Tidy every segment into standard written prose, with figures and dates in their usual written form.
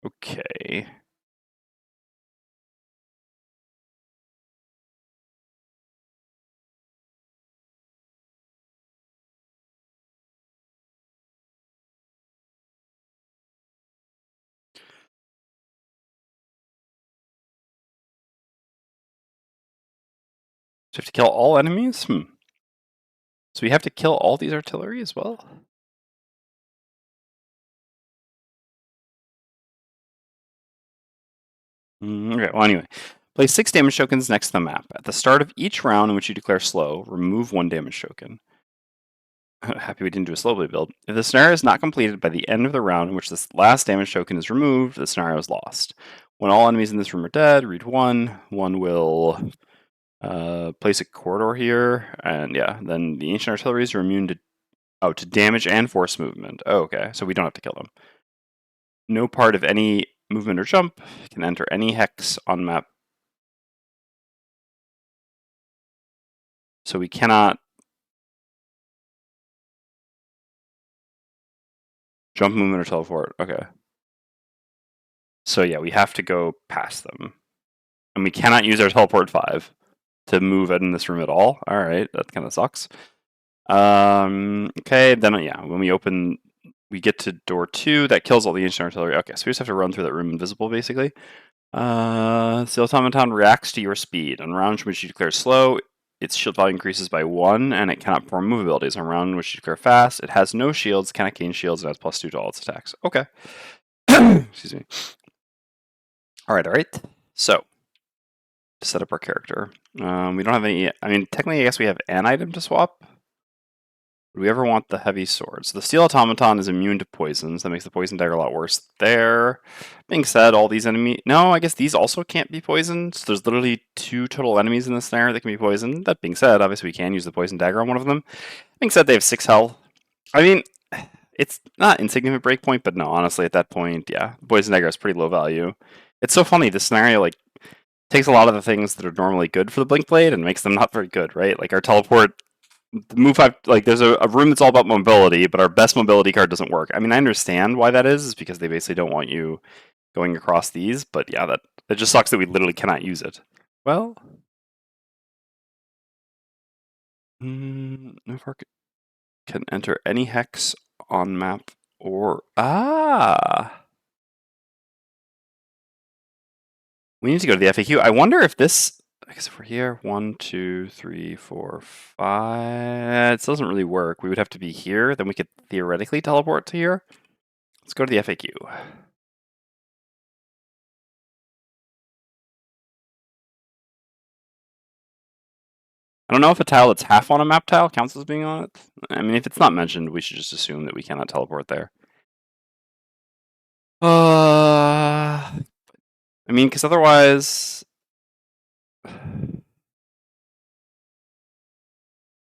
Okay. So we have to kill all enemies? So we have to kill all these artillery as well? Okay, well anyway. Place 6 damage tokens next to the map. At the start of each round in which you declare slow, remove 1 damage token. Happy we didn't do a slowly build. If the scenario is not completed by the end of the round in which this last damage token is removed, the scenario is lost. When all enemies in this room are dead, read 1. 1 will place a corridor here, and yeah, then the ancient artilleries are immune to damage and force movement. Oh, okay, so we don't have to kill them. No part of any movement or jump can enter any hex on map. So we cannot jump, movement, or teleport. Okay. So yeah, we have to go past them. And we cannot use our teleport 5 to move in this room at all. Alright, that kind of sucks. Okay, then yeah, when we get to door 2, that kills all the ancient artillery. Okay, so we just have to run through that room invisible, basically. The automaton reacts to your speed. On rounds in which you declare slow, its shield value increases by 1, and it cannot perform move abilities. On round in which you declare fast, it has no shields, cannot gain shields, and has +2 to all its attacks. Okay. Excuse me. Alright. So, to set up our character. We don't have any... I mean, technically, I guess we have an item to swap. Would we ever want the heavy swords? The steel automaton is immune to poisons. That makes the poison dagger a lot worse there. Being said, all these enemies... No, I guess these also can't be poisoned. So there's literally 2 total enemies in this scenario that can be poisoned. That being said, obviously we can use the poison dagger on one of them. Being said, they have 6 health. I mean, it's not insignificant breakpoint, but no, honestly, at that point, yeah, poison dagger is pretty low value. It's so funny, this scenario, like, takes a lot of the things that are normally good for the Blink Blade and makes them not very good, right? Like, our teleport... Move 5, like, there's a room that's all about mobility, but our best mobility card doesn't work. I mean, I understand why that is because they basically don't want you going across these, but yeah, it just sucks that we literally cannot use it. Well, no target can enter any hex on map or... We need to go to the FAQ. I wonder if this... I guess if we're here, 1, 2, 3, 4, 5... It doesn't really work. We would have to be here. Then we could theoretically teleport to here. Let's go to the FAQ. I don't know if a tile that's half on a map tile counts as being on it. I mean, if it's not mentioned, we should just assume that we cannot teleport there. I mean, because otherwise...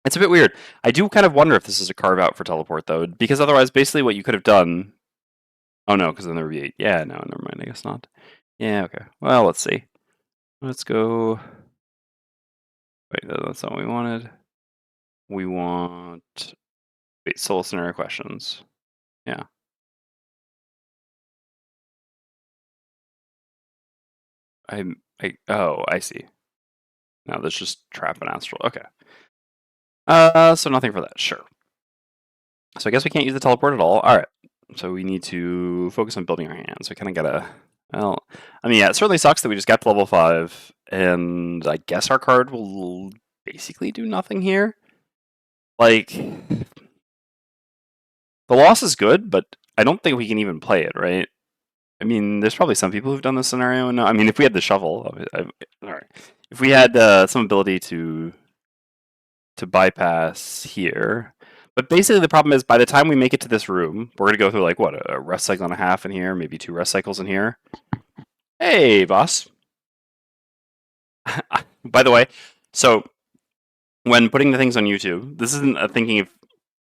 It's a bit weird. I do kind of wonder if this is a carve out for teleport, though, because otherwise, basically what you could have done... Oh, no, because then there would be 8. Yeah, no, never mind, I guess not. Yeah, okay. Well, let's see. Let's go... Wait, that's not what we wanted. We want... Wait, solo scenario questions. Yeah. Oh, I see. No, that's just trap and astral. Okay. So nothing for that. Sure. So I guess we can't use the teleport at all. All right. So we need to focus on building our hands. We kind of gotta... Well, I mean, yeah, it certainly sucks that we just got to level 5, and I guess our card will basically do nothing here. Like, the loss is good, but I don't think we can even play it, right? I mean, there's probably some people who've done this scenario, and I mean, if we had the shuffle, all right. If we had some ability to bypass here. But basically the problem is by the time we make it to this room, we're going to go through like, what, a rest cycle and a half in here, maybe 2 rest cycles in here. Hey, boss. By the way, so when putting the things on YouTube, this isn't a thinking of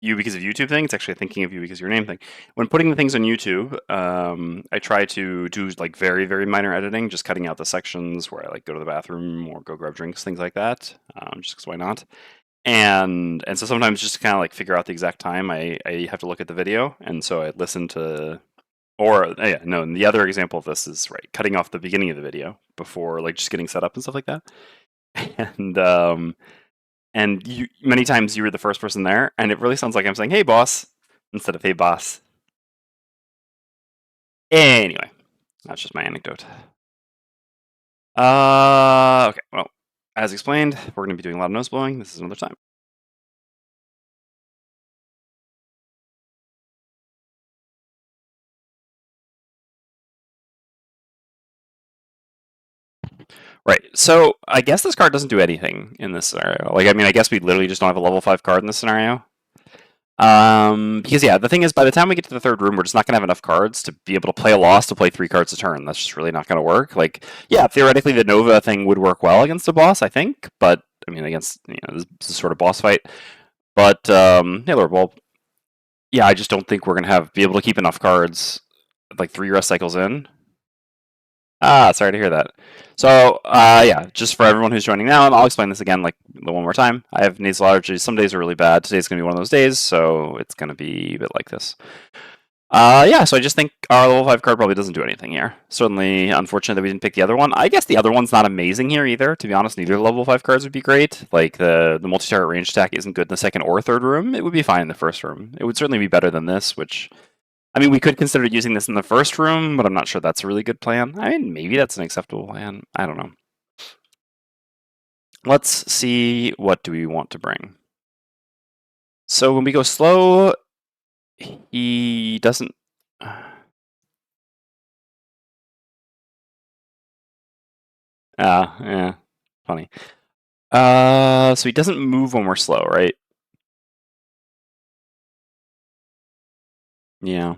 you because of YouTube thing, it's actually a thinking of you because of your name thing. When putting the things on YouTube, I try to do like very, very minor editing, just cutting out the sections where I like go to the bathroom or go grab drinks, things like that, just because why not? And so sometimes just to kind of like figure out the exact time, I have to look at the video, and so I listen to Or yeah, no. And the other example of this is right cutting off the beginning of the video before like just getting set up and stuff like that. And you many times you were the first person there, and it really sounds like I'm saying "Hey boss" instead of "Hey boss." Anyway, that's just my anecdote. Okay, well, as explained, we're going to be doing a lot of nose blowing. This is another time. Right. So I guess this card doesn't do anything in this scenario. Like, I mean, I guess we literally just don't have a level 5 card in this scenario. Because yeah, the thing is, by the time we get to the third room, we're just not gonna have enough cards to be able to play a loss to play 3 cards a turn. That's just really not gonna work. Like, yeah, theoretically the Nova thing would work well against a boss, I think, but I mean, against this is sort of boss fight. But yeah, Lord, well, yeah, I just don't think we're gonna be able to keep enough cards like 3 rest cycles in. Ah, sorry to hear that. So, yeah, just for everyone who's joining now, and I'll explain this again, like, one more time. I have nasal allergies. Some days are really bad. Today's going to be one of those days, so it's going to be a bit like this. Yeah, so I just think our level 5 card probably doesn't do anything here. Certainly unfortunate that we didn't pick the other one. I guess the other one's not amazing here either. To be honest, neither level 5 cards would be great. Like, the multi-target range attack isn't good in the second or third room. It would be fine in the first room. It would certainly be better than this, which... I mean, we could consider using this in the first room, but I'm not sure that's a really good plan. I mean, maybe that's an acceptable plan. I don't know. Let's see, what do we want to bring? So when we go slow, he doesn't... yeah, funny. So he doesn't move when we're slow, right? Yeah.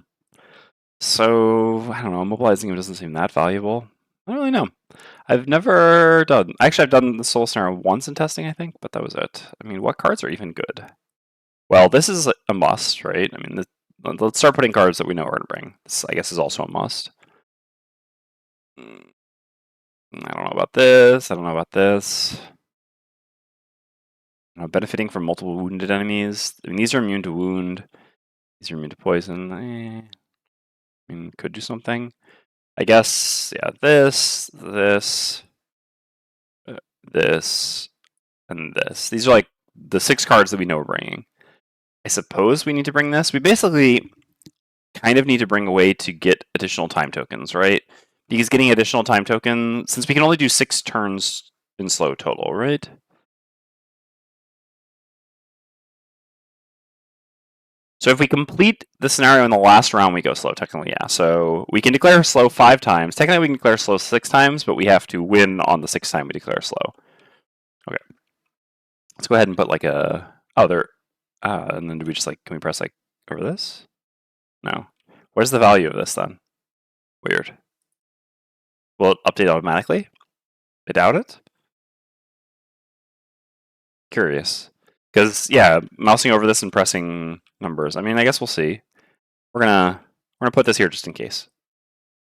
So, I don't know, mobilizing him doesn't seem that valuable. I don't really know. I've never done... Actually, I've done the Soul Snare once in testing, I think, but that was it. I mean, what cards are even good? Well, this is a must, right? I mean, let's start putting cards that we know we're going to bring. This, I guess, is also a must. I don't know about this. I don't know about this. Benefiting from multiple wounded enemies. I mean, these are immune to wound. These are immune to poison. I mean, could do something. I guess, yeah, this, this, and this. These are like the 6 cards that we know we're bringing. I suppose we need to bring this. We basically kind of need to bring a way to get additional time tokens, right? Because getting additional time token, since we can only do 6 turns in slow total, right? So if we complete the scenario in the last round, we go slow, technically, yeah. So we can declare slow 5 times. Technically, we can declare slow 6 times, but we have to win on the 6th time we declare slow. Okay. Let's go ahead and put like a... Oh, there... and then do we just like... Can we press like over this? No. Where's the value of this then? Weird. Will it update automatically? I doubt it. Curious. Because, yeah, mousing over this and pressing numbers. I mean, I guess we'll see. We're gonna put this here just in case.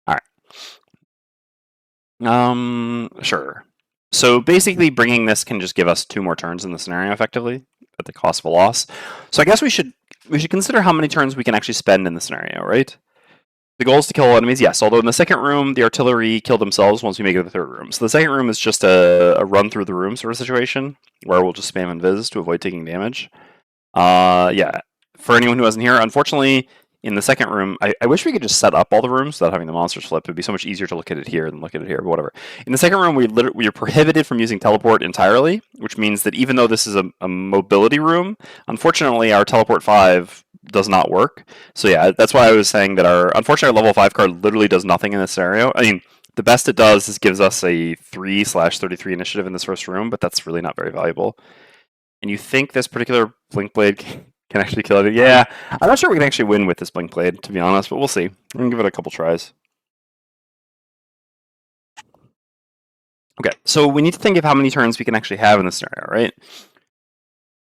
Alright. Sure. So basically bringing this can just give us 2 more turns in the scenario effectively at the cost of a loss. So I guess we should consider how many turns we can actually spend in the scenario, right? The goal is to kill all enemies, yes. Although in the second room, the artillery kill themselves once we make it to the third room. So the second room is just a run through the room sort of situation, where we'll just spam invis to avoid taking damage. Yeah. For anyone who wasn't here, unfortunately, in the second room, I wish we could just set up all the rooms without having the monsters flip. It'd be so much easier to look at it here than look at it here, but whatever. In the second room, we are prohibited from using teleport entirely, which means that even though this is a mobility room, unfortunately, our teleport 5 does not work. So yeah, that's why I was saying that unfortunately, our level 5 card literally does nothing in this scenario. I mean, the best it does is gives us a 3/33 initiative in this first room, but that's really not very valuable. And you think this particular Blink Blade can actually kill it? Yeah, I'm not sure we can actually win with this Blink Blade, to be honest, but we'll see. We're going to give it a couple tries. Okay, so we need to think of how many turns we can actually have in this scenario, right?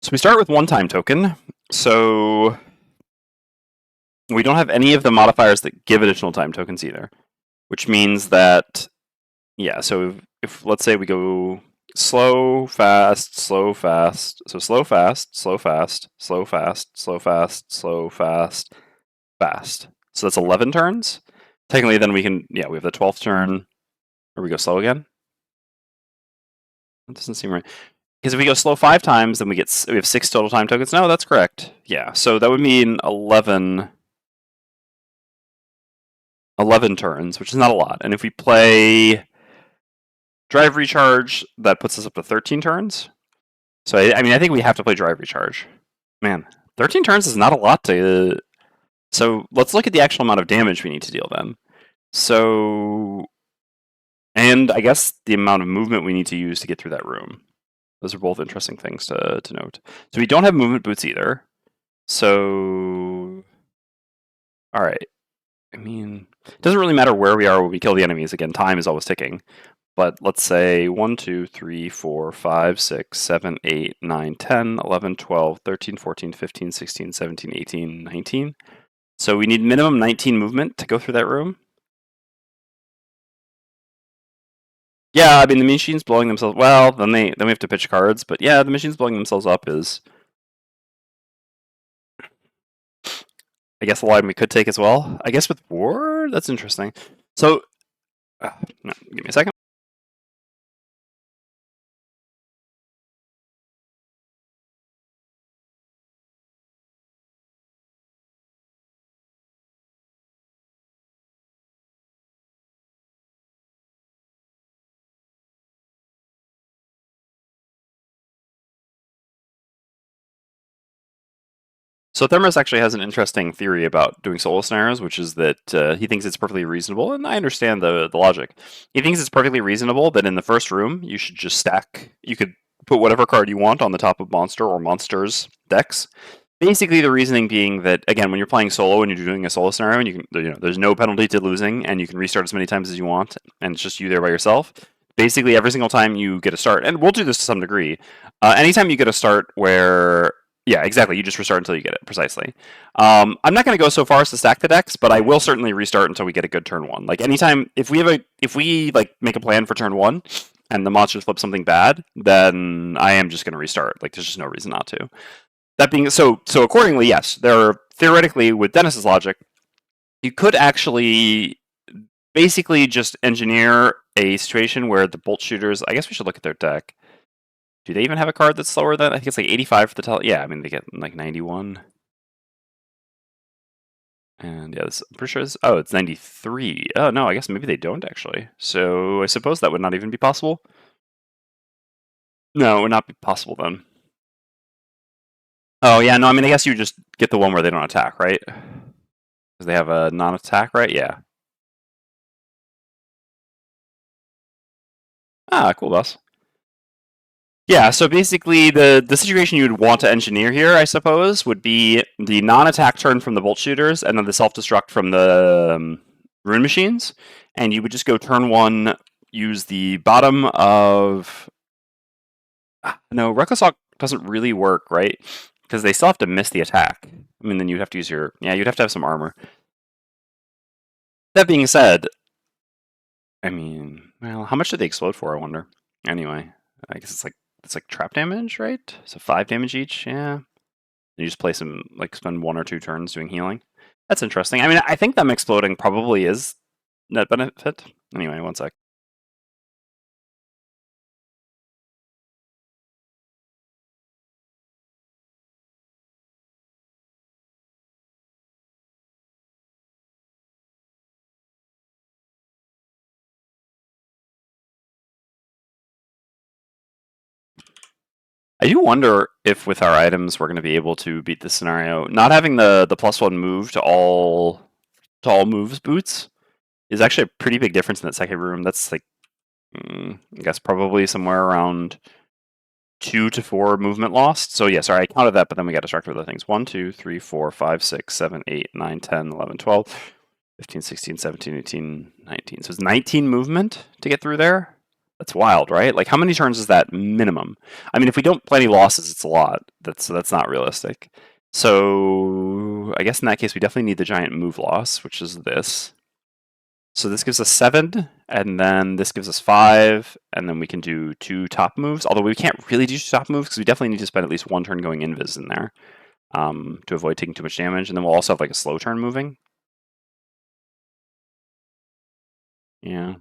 So we start with 1 time token. So we don't have any of the modifiers that give additional time tokens either, which means that, yeah, so if let's say we go slow, fast, slow, fast. So slow, fast, slow, fast, slow, fast, slow, fast, slow, fast, fast. So that's 11 turns. Technically, then we can, yeah, we have the 12th turn, or we go slow again. That doesn't seem right. Because if we go slow 5 times, then we have 6 total time tokens. No, that's correct. Yeah, so that would mean 11 turns, which is not a lot. And if we play Drive Recharge, that puts us up to 13 turns. So I mean, I think we have to play Drive Recharge. Man, 13 turns is not a lot to. So let's look at the actual amount of damage we need to deal then. So, and I guess the amount of movement we need to use to get through that room. Those are both interesting things to note. So we don't have movement boots either. So, all right. I mean, it doesn't really matter where we are when we kill the enemies. Again, time is always ticking. But let's say 1, 2, 3, 4, 5, 6, 7, 8, 9, 10, 11, 12, 13, 14, 15, 16, 17, 18, 19. So we need minimum 19 movement to go through that room. Yeah, I mean, the machine's blowing themselves. Well, then we have to pitch cards. But yeah, the machine's blowing themselves up is, I guess, a line we could take as well. I guess with war, that's interesting. So, no, give me a second. So Thermos actually has an interesting theory about doing solo scenarios, which is that he thinks it's perfectly reasonable, and I understand the logic. He thinks it's perfectly reasonable that in the first room you should just stack. You could put whatever card you want on the top of monster or monsters decks. Basically, the reasoning being that again, when you're playing solo and you're doing a solo scenario, and there's no penalty to losing, and you can restart as many times as you want, and it's just you there by yourself. Basically, every single time you get a start, and we'll do this to some degree. Anytime you get a start where yeah, exactly. You just restart until you get it, precisely. I'm not going to go so far as to stack the decks, but I will certainly restart until we get a good turn 1. Like anytime, if we like make a plan for turn 1 and the monsters flip something bad, then I am just going to restart. Like there's just no reason not to. That being so accordingly, yes, there are theoretically with Dennis's logic, you could actually basically just engineer a situation where the bolt shooters. I guess we should look at their deck. Do they even have a card that's slower than? I think it's like 85 for the tele. Yeah, I mean they get like 91. And yeah, I'm pretty sure oh, it's 93. Oh no, I guess maybe they don't actually. So I suppose that would not even be possible. No, it would not be possible then. Oh yeah, no, I mean I guess you just get the one where they don't attack, right? Because they have a non-attack, right? Yeah. Ah, cool, boss. Yeah, so basically the situation you would want to engineer here, I suppose, would be the non-attack turn from the bolt shooters and then the self-destruct from the rune machines. And you would just go turn 1, use the bottom of... No, Reckless Hawk doesn't really work, right? Because they still have to miss the attack. I mean, then you'd have to use your... Yeah, you'd have to have some armor. That being said, I mean, well, how much do they explode for, I wonder? Anyway, I guess it's like trap damage, right? So 5 damage each, yeah. You just play some, like, spend 1 or 2 turns doing healing. That's interesting. I mean, I think them exploding probably is net benefit. Anyway, one sec. I do wonder if with our items we're going to be able to beat this scenario. Not having the +1 move to all moves boots is actually a pretty big difference in that second room. That's like, I guess probably somewhere around 2 to 4 movement lost. So yeah, sorry, I counted that, but then we got distracted with other things. 1, 2, 3, 4, 5, 6, 7, 8, 9, 10, 11, 12, 15, 16, 17, 18, 19. So it's 19 movement to get through there. That's wild, right? Like how many turns is that minimum? I mean, if we don't play any losses, it's a lot. That's not realistic. So I guess in that case, we definitely need the giant move loss, which is this. So this gives us 7, and then this gives us 5, and then we can do 2 top moves. Although we can't really do 2 top moves because we definitely need to spend at least 1 turn going invis in there to avoid taking too much damage. And then we'll also have like a slow turn moving. Yeah.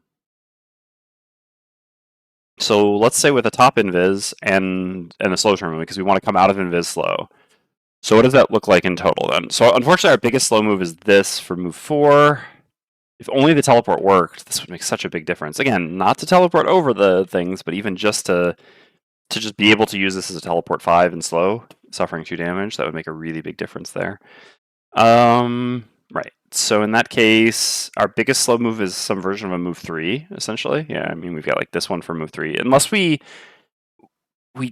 So let's say with a top invis and a slow turn because we want to come out of invis slow. So what does that look like in total then? So unfortunately, our biggest slow move is this for move 4. If only the teleport worked, this would make such a big difference. Again, not to teleport over the things, but even just to just be able to use this as a teleport 5 and slow, suffering 2 damage, that would make a really big difference there. Right. So in that case, our biggest slow move is some version of a move 3, essentially. Yeah, I mean, we've got like this one for move 3. Unless we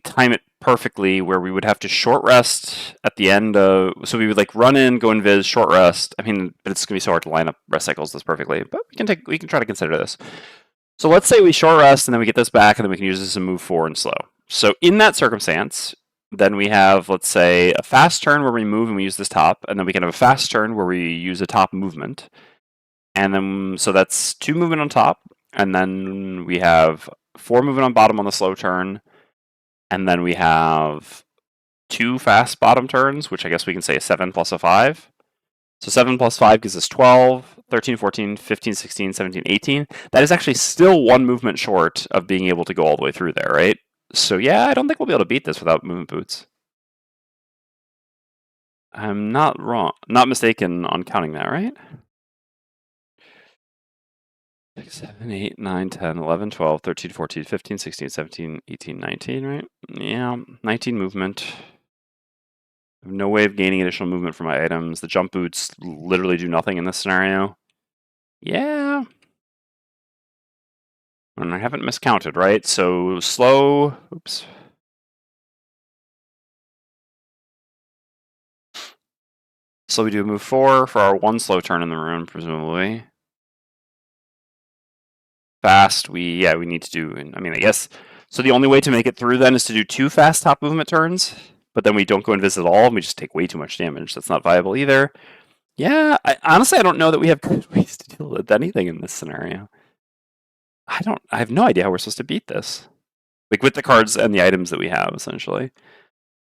time it perfectly where we would have to short rest at the end of, so we would like run in, go invis, short rest. I mean, but it's gonna be so hard to line up rest cycles this perfectly, but we can try to consider this. So let's say we short rest and then we get this back and then we can use this to move 4 and slow. So in that circumstance, then we have, let's say, a fast turn where we move and we use this top, and then we can have a fast turn where we use a top movement. And then, so that's 2 movement on top, and then we have 4 movement on bottom on the slow turn, and then we have 2 fast bottom turns, which I guess we can say is 7 plus a 5. So 7 plus 5 gives us 12, 13, 14, 15, 16, 17, 18. That is actually still 1 movement short of being able to go all the way through there, right? So yeah, I don't think we'll be able to beat this without movement boots. I'm not mistaken on counting that, right? 6, 7, 8, 9, 10, 11, 12, 13, 14, 15, 16, 17, 18, 19, right? Yeah, 19 movement. I have no way of gaining additional movement from my items. The jump boots literally do nothing in this scenario. Yeah. And I haven't miscounted, right? So slow. Oops. So we do move 4 for our 1 slow turn in the rune, presumably. Fast, we need to do, I mean, I guess, so the only way to make it through then is to do 2 fast top movement turns, but then we don't go invis at all, and we just take way too much damage. That's not viable either. Yeah, honestly, I don't know that we have good ways to deal with anything in this scenario. I have no idea how we're supposed to beat this. Like, with the cards and the items that we have, essentially.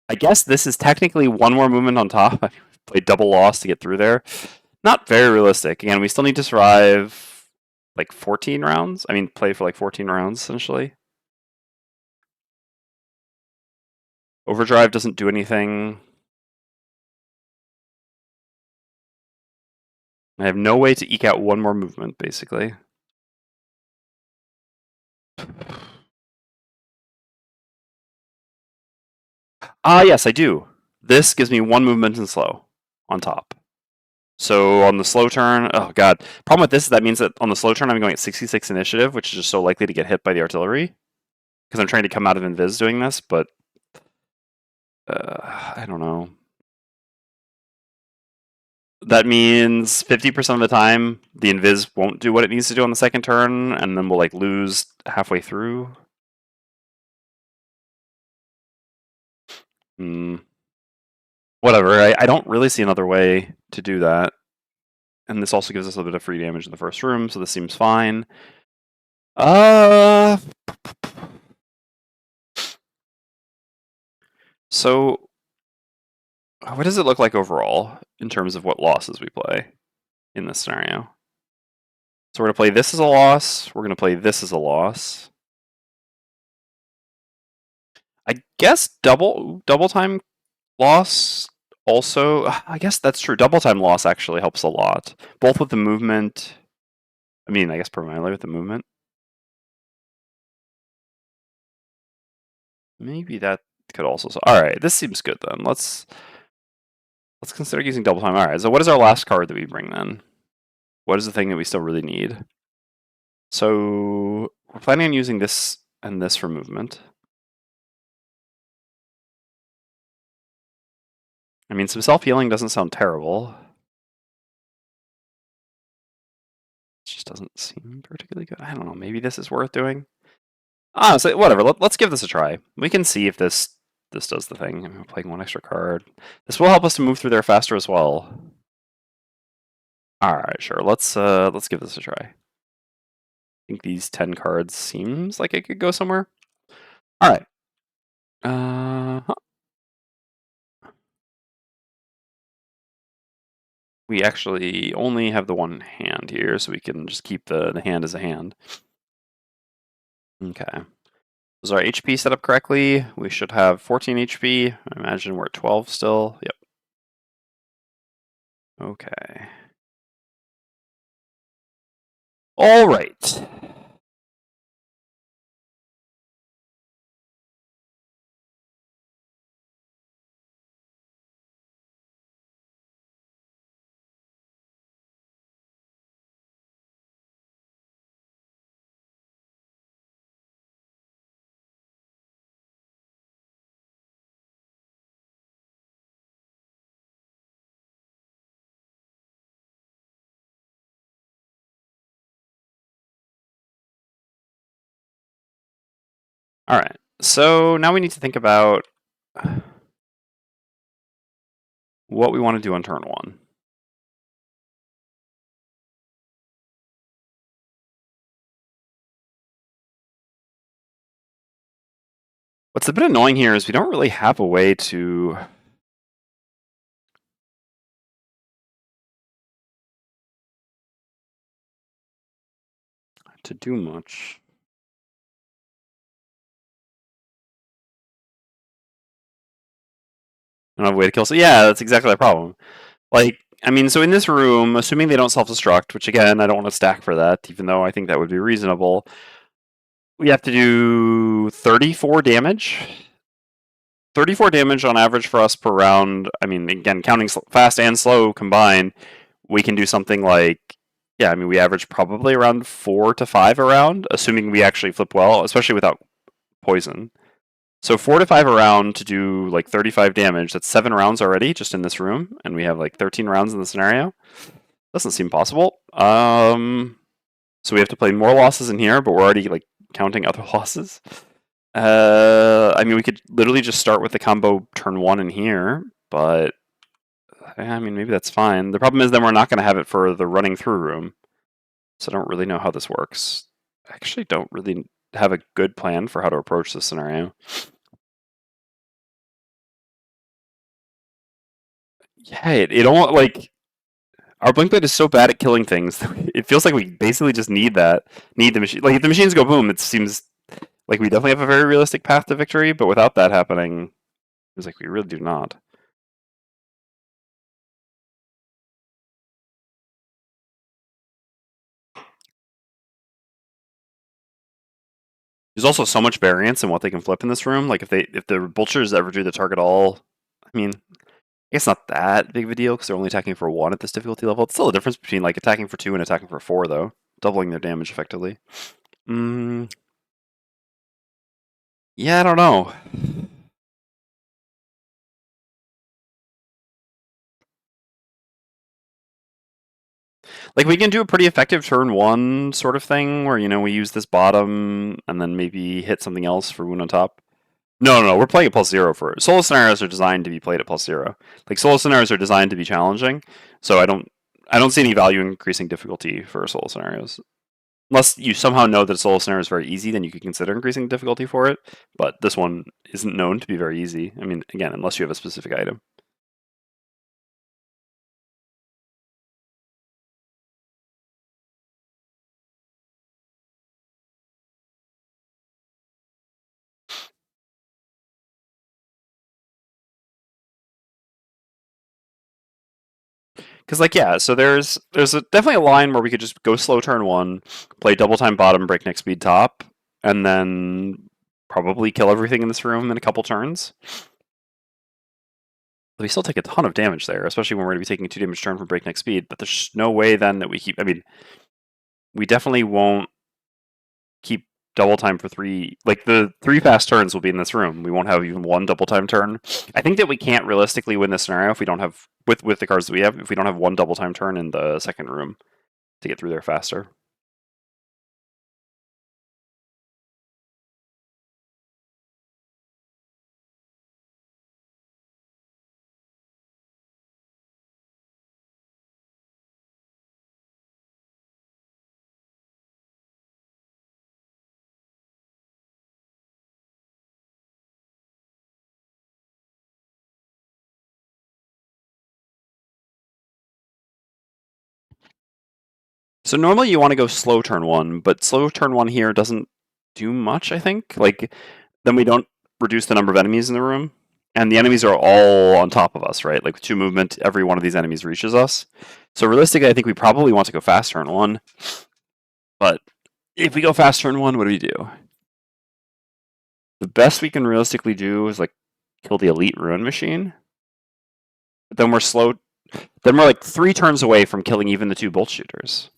I guess this is technically 1 more movement on top. I mean, we've played double loss to get through there. Not very realistic. Again, we still need to survive like 14 rounds. I mean, play for like 14 rounds, essentially. Overdrive doesn't do anything. I have no way to eke out 1 more movement, basically. Yes, I do. This gives me 1 movement and slow on top. So on the slow turn, oh god. Problem with this is that means that on the slow turn I'm going at 66 initiative, which is just so likely to get hit by the artillery. Because I'm trying to come out of invis doing this, but I don't know. That means 50% of the time the invis won't do what it needs to do on the second turn, and then we'll like lose halfway through. Whatever. I don't really see another way to do that. And this also gives us a little bit of free damage in the first room, so this seems fine. So what does it look like overall in terms of what losses we play in this scenario? So we're gonna play this as a loss. We're gonna play this as a loss. I guess double time loss also. I guess that's true. Double time loss actually helps a lot, both with the movement. I mean, I guess primarily with the movement. Maybe that could also. All right, this seems good then. Let's consider using double time. All right. So what is our last card that we bring then? What is the thing that we still really need? So we're planning on using this and this for movement. I mean, some self-healing doesn't sound terrible. It just doesn't seem particularly good. I don't know. Maybe this is worth doing. Honestly, whatever. Let's give this a try. We can see if this does the thing. I'm playing 1 extra card. This will help us to move through there faster as well. All right, sure. Let's give this a try. I think these 10 cards seems like it could go somewhere. All right. we actually only have the one hand here, so we can just keep the hand as a hand. Okay. Is our HP set up correctly? We should have 14 HP. I imagine we're at 12 still. Yep. Okay. All right. All right. So now we need to think about what we want to do on turn one. What's a bit annoying here is we don't really have a way to do much. I don't have a way to kill. So yeah, that's exactly the problem. Like, I mean, so in this room, assuming they don't self-destruct, which again, I don't want to stack for that, even though I think that would be reasonable, we have to do 34 damage. 34 damage on average for us per round. I mean, again, counting fast and slow combined, we can do something like, yeah, I mean, we average probably around 4 to 5 a round, assuming we actually flip well, especially without poison. So 4 to 5 a round to do like 35 damage. That's 7 rounds already just in this room, and we have like 13 rounds in the scenario. Doesn't seem possible. So we have to play more losses in here, but we're already like counting other losses. I mean, we could literally just start with the combo turn 1 in here, but I mean, maybe that's fine. The problem is then we're not going to have it for the running through room, so I don't really know how this works. I actually don't really have a good plan for how to approach this scenario. Yeah, it almost like our blink blade is so bad at killing things. It feels like we basically just need that. Need the machine. Like if the machines go boom, it seems like we definitely have a very realistic path to victory. But without that happening, it's like we really do not. There's also so much variance in what they can flip in this room. Like if the vultures ever do the target all, I mean, it's not that big of a deal because they're only attacking for 1 at this difficulty level. It's still a difference between like attacking for 2 and attacking for 4, though, doubling their damage effectively. Yeah, I don't know. Like we can do a pretty effective turn 1 sort of thing where we use this bottom and then maybe hit something else for wound on top. No, we're playing at +0 for solo scenarios are designed to be played at +0. Like solo scenarios are designed to be challenging, so I don't see any value in increasing difficulty for solo scenarios. Unless you somehow know that a solo scenario is very easy, then you could consider increasing difficulty for it. But this one isn't known to be very easy. I mean, again, unless you have a specific item. Because like yeah, so there's definitely a line where we could just go slow turn 1, play double time bottom, breakneck speed top, and then probably kill everything in this room in a couple turns. But we still take a ton of damage there, especially when we're going to be taking a 2 damage turn from breakneck speed. But there's no way then that we keep. I mean, we definitely won't keep double time for 3. Like the 3 fast turns will be in this room. We won't have even 1 double time turn. I think that we can't realistically win this scenario if we don't have with the cards that we have. If we don't have 1 double time turn in the second room to get through there faster. So normally you want to go slow turn 1, but slow turn 1 here doesn't do much, I think. Like, then we don't reduce the number of enemies in the room. And the enemies are all on top of us, right? Like, with 2 movement, every one of these enemies reaches us. So realistically, I think we probably want to go fast turn 1. But if we go fast turn 1, what do we do? The best we can realistically do is, like, kill the elite ruin machine. But then we're slow. Then we're like 3 turns away from killing even the 2 bolt shooters.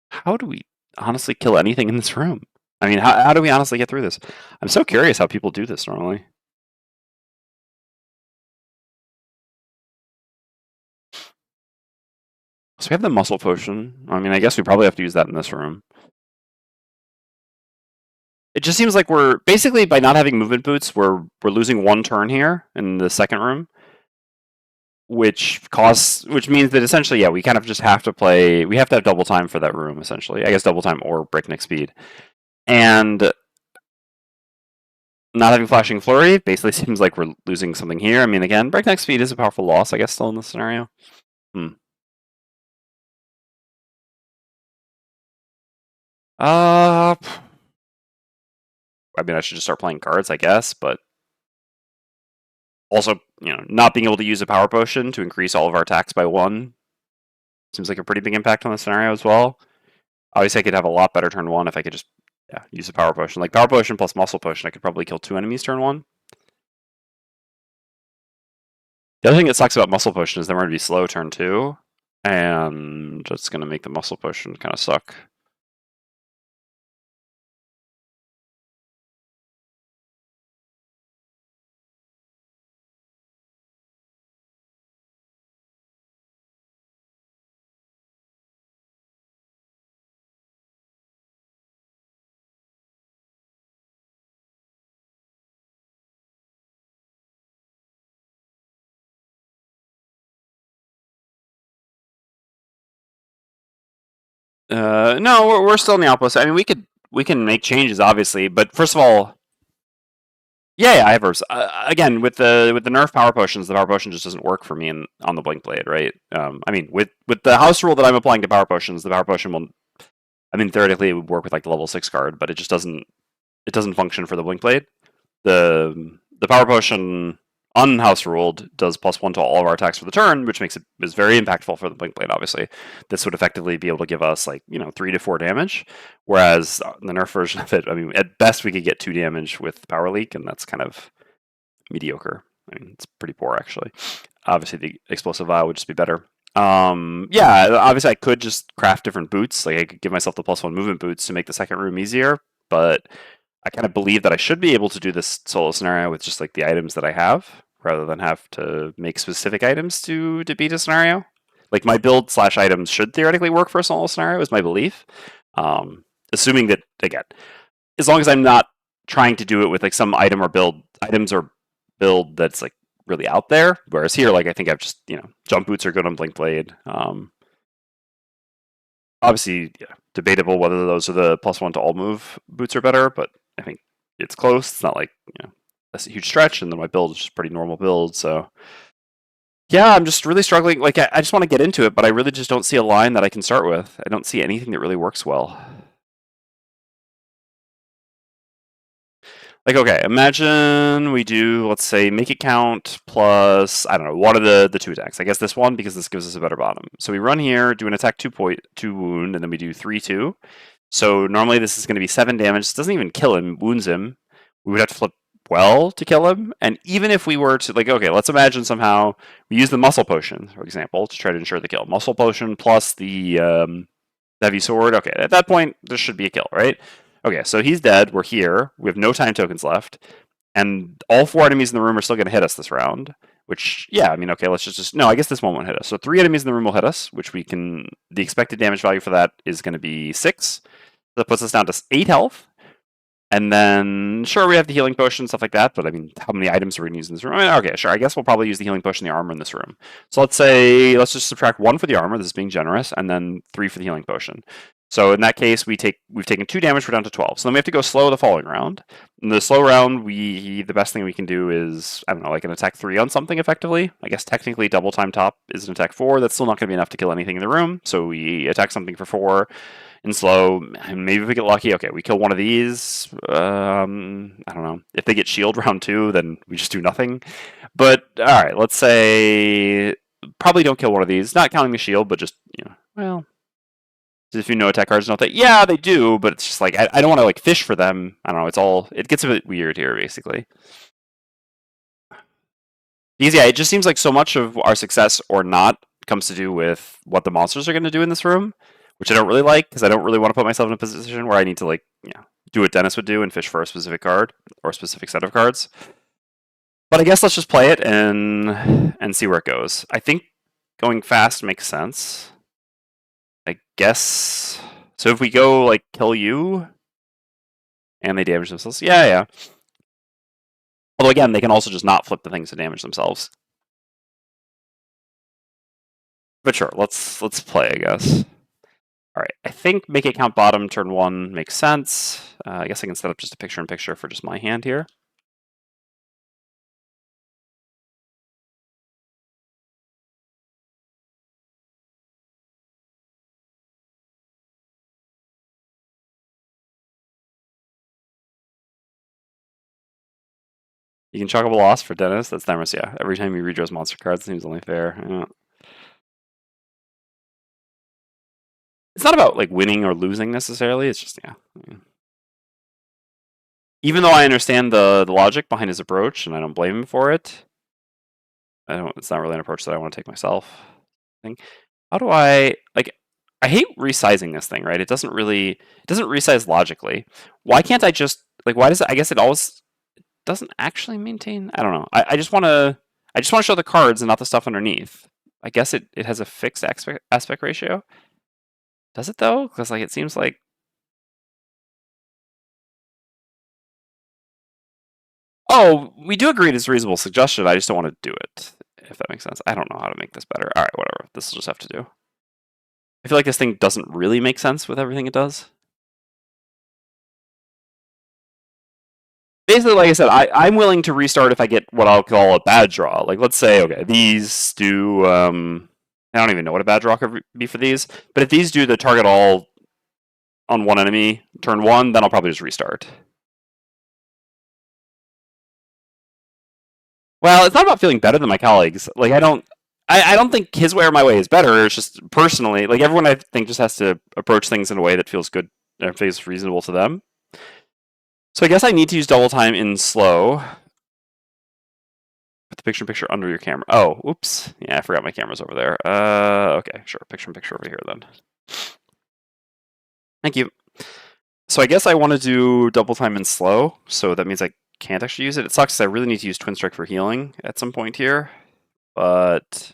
How do we honestly kill anything in this room? I mean, how do we honestly get through this? I'm so curious how people do this normally. So we have the muscle potion. I mean, I guess we probably have to use that in this room. It just seems like we're basically, by not having movement boots, we're losing 1 turn here in the second room, which means that essentially, yeah, we kind of just have to play. We have to have double time for that room, essentially. I guess double time or breakneck speed, and not having flashing flurry basically seems like we're losing something here. I mean, again, breakneck speed is a powerful loss, I guess, still in this scenario. I mean, I should just start playing cards, I guess, but also, not being able to use a power potion to increase all of our attacks by 1 seems like a pretty big impact on the scenario as well. Obviously, I could have a lot better turn 1 if I could just use a power potion. Like, power potion plus muscle potion, I could probably kill 2 enemies turn 1. The other thing that sucks about muscle potion is then we're going to be slow turn 2, and that's going to make the muscle potion kind of suck. No, we're still in the outpost. I mean, we can make changes, obviously, but first of all, yeah, I have herbs. Again, with the nerf power potions, the power potion just doesn't work for me on the blink blade, right? I mean, with the house rule that I'm applying to power potions, the power potion will. I mean, theoretically, it would work with like the level 6 card, but it just doesn't. It doesn't function for the blink blade. The power potion unhouse ruled does +1 to all of our attacks for the turn, which makes it is very impactful for the blink blade. Obviously, this would effectively be able to give us like 3 to 4 damage, whereas the nerf version of it, I mean, at best we could get 2 damage with power leak, and that's kind of mediocre. I mean, it's pretty poor actually. Obviously, the explosive vial would just be better. Yeah, obviously I could just craft different boots. Like I could give myself the +1 movement boots to make the second room easier, but I kind of believe that I should be able to do this solo scenario with just like the items that I have, rather than have to make specific items to beat a scenario. Like my build / items should theoretically work for a solo scenario, is my belief. Assuming that, again, as long as I'm not trying to do it with like some items or build that's like really out there. Whereas here, like I think I've just jump boots are good on blink blade. Obviously, debatable whether those are the +1 to all move boots are better, but I think it's close. It's not like that's a huge stretch, and then my build is just pretty normal build. So yeah, I'm just really struggling. Like I just want to get into it, but I really just don't see a line that I can start with. I don't see anything that really works well. Like, okay, imagine we do, let's say, make it count plus, I don't know, one of the 2 attacks. I guess this one, because this gives us a better bottom. So we run here, do an attack 2 wound, and then we do 3-2. So normally this is going to be 7 damage. This doesn't even kill him, wounds him. We would have to flip well to kill him. And even if we were to, like, okay, let's imagine somehow we use the muscle potion, for example, to try to ensure the kill. Muscle potion plus the heavy sword. Okay, at that point, this should be a kill, right? Okay, so he's dead. We're here. We have no time tokens left. And all 4 enemies in the room are still going to hit us this round. Which, yeah, I mean, okay, let's just... No, I guess this one won't hit us. So 3 enemies in the room will hit us, which we can... The expected damage value for that is going to be 6. That puts us down to 8 health. And then, sure, we have the healing potion, stuff like that, but I mean, how many items are we going to use in this room? I mean, okay, sure, I guess we'll probably use the healing potion and the armor in this room. So let's just subtract 1 for the armor, this is being generous, and then 3 for the healing potion. So in that case, we've taken 2 damage, we're down to 12. So then we have to go slow the following round. In the slow round, the best thing we can do is, I don't know, like an attack 3 on something effectively. I guess technically double time top is an attack 4. That's still not going to be enough to kill anything in the room. So we attack something for 4 in slow, and maybe if we get lucky, okay, we kill one of these. I don't know. If they get shield round 2, then we just do nothing. But all right, let's say probably don't kill one of these. Not counting the shield, but just, well, if you know attack cards, not that. Yeah, they do, but it's just like I don't want to like fish for them. I don't know. It gets a bit weird here, basically. Because yeah, it just seems like so much of our success or not comes to do with what the monsters are going to do in this room, which I don't really like because I don't really want to put myself in a position where I need to like do what Dennis would do and fish for a specific card or a specific set of cards. But I guess let's just play it and see where it goes. I think going fast makes sense. I guess. So if we go like kill you and they damage themselves, yeah. Although again, they can also just not flip the things to damage themselves. But sure, let's play, I guess. All right, I think make it count bottom turn 1 makes sense. I guess I can set up just a picture-in-picture for just my hand here. You can chalk up a loss for Dennis. That's Themis, yeah. Every time he redraws monster cards, it seems only fair. Yeah. It's not about like winning or losing necessarily. It's just even though I understand the logic behind his approach and I don't blame him for it, it's not really an approach that I want to take myself. How do I I hate resizing this thing, right? It doesn't resize logically. Why can't I just why does it, I guess it always doesn't actually maintain. I don't know. I just want to show the cards and not the stuff underneath. I guess it has a fixed aspect ratio. Does it though? Because it seems like. Oh, we do agree it's a reasonable suggestion. I just don't want to do it. If that makes sense. I don't know how to make this better. All right, whatever. This will just have to do. I feel like this thing doesn't really make sense with everything it does. Basically, like I said, I'm willing to restart if I get what I'll call a bad draw. Like, let's say, okay, these do. I don't even know what a bad draw could be for these, but if these do the target all on one enemy turn 1, then I'll probably just restart. Well, it's not about feeling better than my colleagues. Like, I don't think his way or my way is better. It's just personally, like everyone, I think just has to approach things in a way that feels good or feels reasonable to them. So I guess I need to use double time in slow. Put the picture-in-picture under your camera. Oh, oops. Yeah, I forgot my camera's over there. Okay, sure. Picture-in-picture over here then. Thank you. So I guess I want to do double time in slow. So that means I can't actually use it. It sucks. I really need to use Twin Strike for healing at some point here. But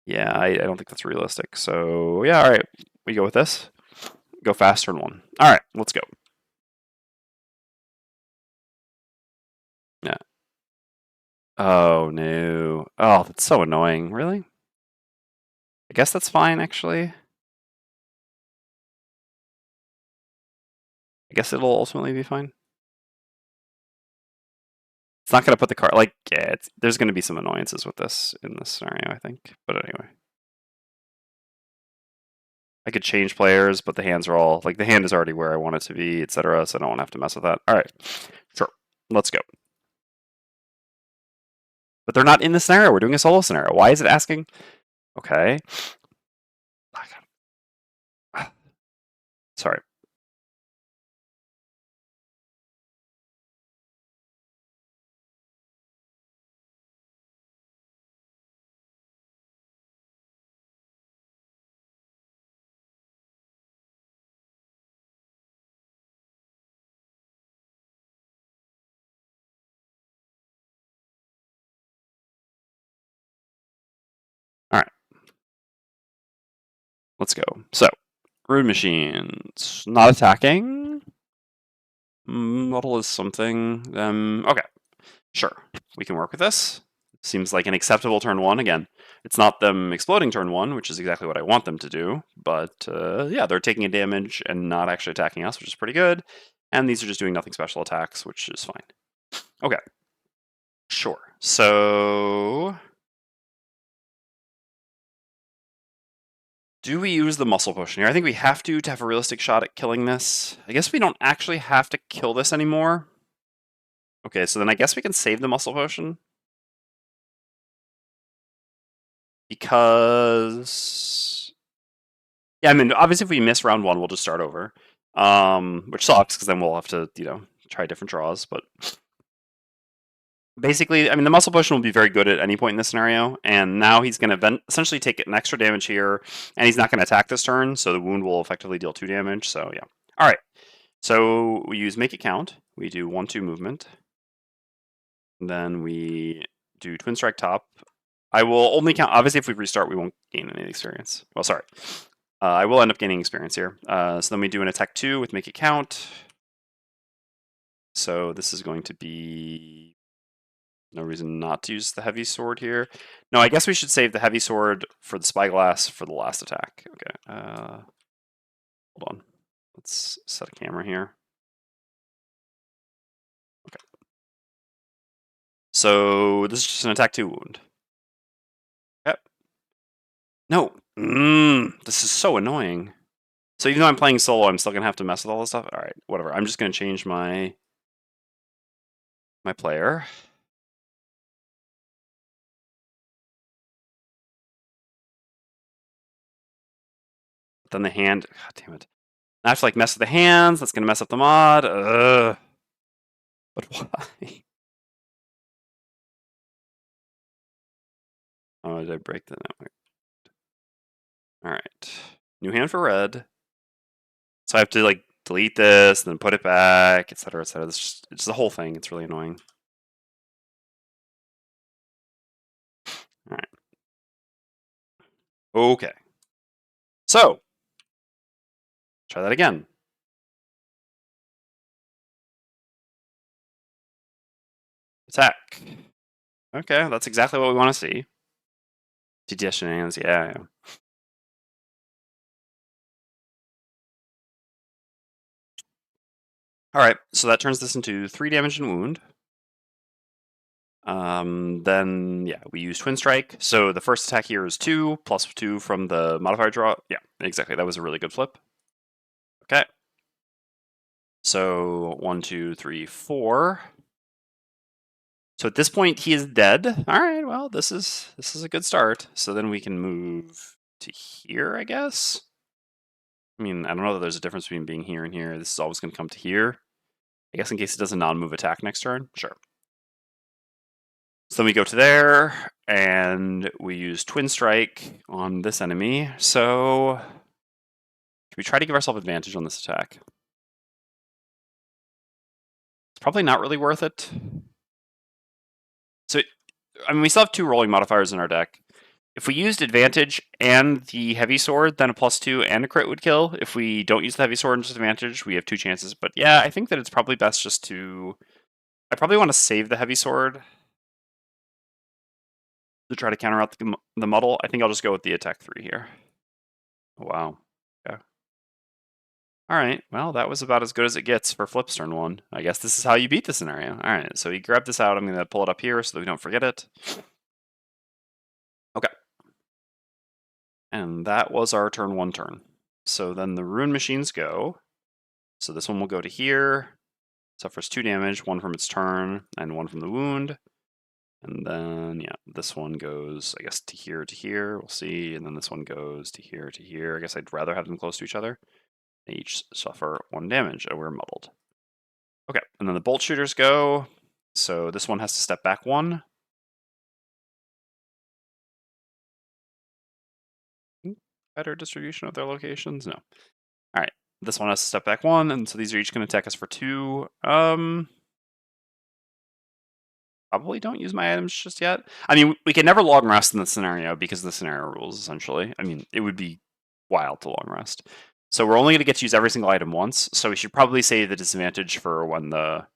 yeah, I don't think that's realistic. So yeah, all right. We go with this. Go fast, turn 1. All right, let's go. Yeah. Oh, no. Oh, that's so annoying. Really? I guess that's fine, actually. I guess it'll ultimately be fine. It's not going to put the card... yeah, there's going to be some annoyances with this in this scenario, I think. But anyway. I could change players, but the hands are all... the hand is already where I want it to be, etc., so I don't want to have to mess with that. All right. Sure. Let's go. But they're not in the scenario. We're doing a solo scenario. Why is it asking? Okay. Sorry. All right. Let's go. So, Rune Machines. Not attacking. Model is something. Okay. Sure. We can work with this. Seems like an acceptable turn 1. Again, it's not them exploding turn 1, which is exactly what I want them to do. But yeah, they're taking a damage and not actually attacking us, which is pretty good. And these are just doing nothing special attacks, which is fine. Okay. Sure. So do we use the muscle potion here? I think we have to have a realistic shot at killing this. I guess we don't actually have to kill this anymore. Okay, so then I guess we can save the muscle potion. Because... yeah, I mean, obviously if we miss round 1, we'll just start over. Which sucks, because then we'll have to, try different draws, but... basically, I mean, the muscle potion will be very good at any point in this scenario, and now he's going to essentially take an extra damage here, and he's not going to attack this turn, so the wound will effectively deal 2 damage, so yeah. Alright, so we use Make It Count, we do 1-2 movement, then we do Twin Strike Top. I will only count, obviously if we restart we won't gain any experience. Well, sorry. I will end up gaining experience here. So then we do an Attack 2 with Make It Count. So this is going to be... no reason not to use the heavy sword here. No, I guess we should save the heavy sword for the spyglass for the last attack. Okay. Hold on. Let's set a camera here. Okay. So this is just an attack 2 wound. Yep. No. This is so annoying. So even though I'm playing solo, I'm still gonna have to mess with all this stuff. All right, whatever. I'm just gonna change my player. Then the hand. God damn it! I have to like mess with the hands. That's gonna mess up the mod. Ugh. But why? Oh, did I break the network? All right. New hand for red. So I have to like delete this and then put it back, etc., etc. It's the whole thing. It's really annoying. All right. Okay. So try that again. Attack. Okay, that's exactly what we want to see. TTS shenanigans, yeah. Alright, so that turns this into 3 damage and wound. Then, yeah, we use Twin Strike. So the first attack here is 2, plus 2 from the modifier draw. Yeah, exactly. That was a really good flip. Okay. So 1, 2, 3, 4. So at this point, he is dead. All right, well, this is a good start. So then we can move to here, I guess. I mean, I don't know that there's a difference between being here and here. This is always going to come to here. I guess in case it does a non-move attack next turn. Sure. So then we go to there, and we use Twin Strike on this enemy. So can we try to give ourselves advantage on this attack? It's probably not really worth it. So, I mean, we still have 2 rolling modifiers in our deck. If we used advantage and the heavy sword, then a +2 and a crit would kill. If we don't use the heavy sword and just advantage, we have 2 chances. But yeah, I think that it's probably best just to... I probably want to save the heavy sword to try to counter out the muddle. I think I'll just go with the attack 3 here. Wow. Yeah. Alright, well, that was about as good as it gets for Flip's turn 1. I guess this is how you beat the scenario. Alright, so you grab this out. I'm going to pull it up here so that we don't forget it. Okay. And that was our turn 1 turn. So then the rune machines go. So this one will go to here. Suffers 2 damage, 1 from its turn, and 1 from the wound. And then, yeah, this one goes, I guess, to here. We'll see. And then this one goes to here. I guess I'd rather have them close to each other. They each suffer 1 damage, and we're muddled. Okay, and then the bolt shooters go. So this one has to step back 1. Better distribution of their locations? No. All right, this one has to step back 1, and so these are each going to attack us for 2. Probably don't use my items just yet. I mean, we can never long rest in this scenario because of the scenario rules, essentially. I mean, it would be wild to long rest. So we're only going to get to use every single item once, so we should probably save the disadvantage for when the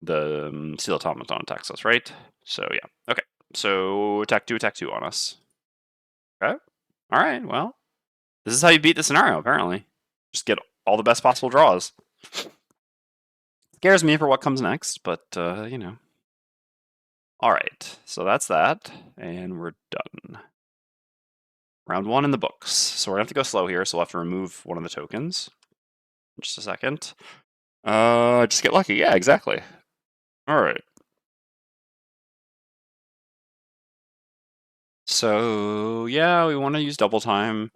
Steel Automaton attacks us, right? So yeah, okay. so attack 2 on us. Okay. All right, well, this is how you beat the scenario, apparently. Just get all the best possible draws. Scares me for what comes next, but, you know. All right, so that's that, and we're done. Round 1 in the books. So we're going to have to go slow here, so we'll have to remove one of the tokens. Just a second. Just get lucky. Yeah, exactly. All right. So, yeah, we want to use double time,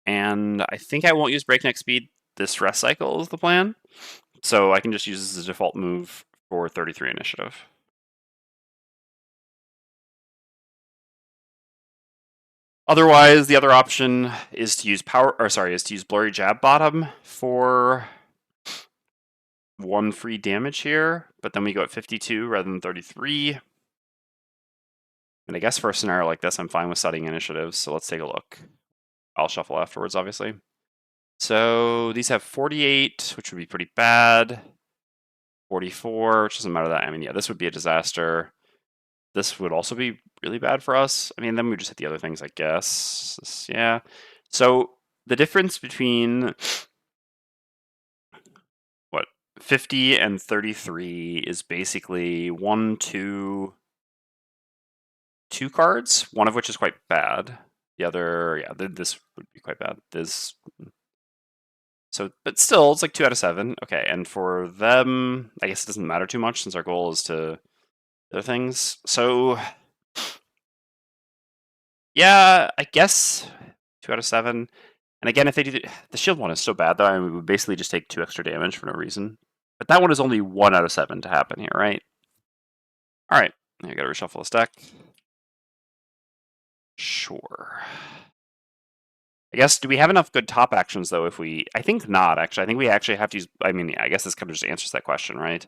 and I think I won't use breakneck speed. This rest cycle is the plan. So I can just use this as a default move for 33 initiative. Otherwise, the other option is to use blurry jab bottom for 1 free damage here, but then we go at 52 rather than 33. And I guess for a scenario like this, I'm fine with studying initiatives, so let's take a look. I'll shuffle afterwards, obviously. So these have 48, which would be pretty bad. 44, which doesn't matter that. I mean, yeah, this would be a disaster. This would also be really bad for us. I mean, then we just hit the other things, I guess. Yeah. So the difference between 50 and 33 is basically 1, 2 cards, one of which is quite bad. The other, yeah, this would be quite bad. So, but still, it's like 2 out of 7. Okay, and for them, I guess it doesn't matter too much since our goal is to other things. So, yeah, I guess 2 out of 7. And again, if they do the shield one is so bad though, I mean, we would basically just take 2 extra damage for no reason. But that one is only 1 out of 7 to happen here, right? All right, I gotta reshuffle this deck. Sure. I guess, do we have enough good top actions though? I think not actually. I think we actually have to use. I mean, I guess this kind of just answers that question, right?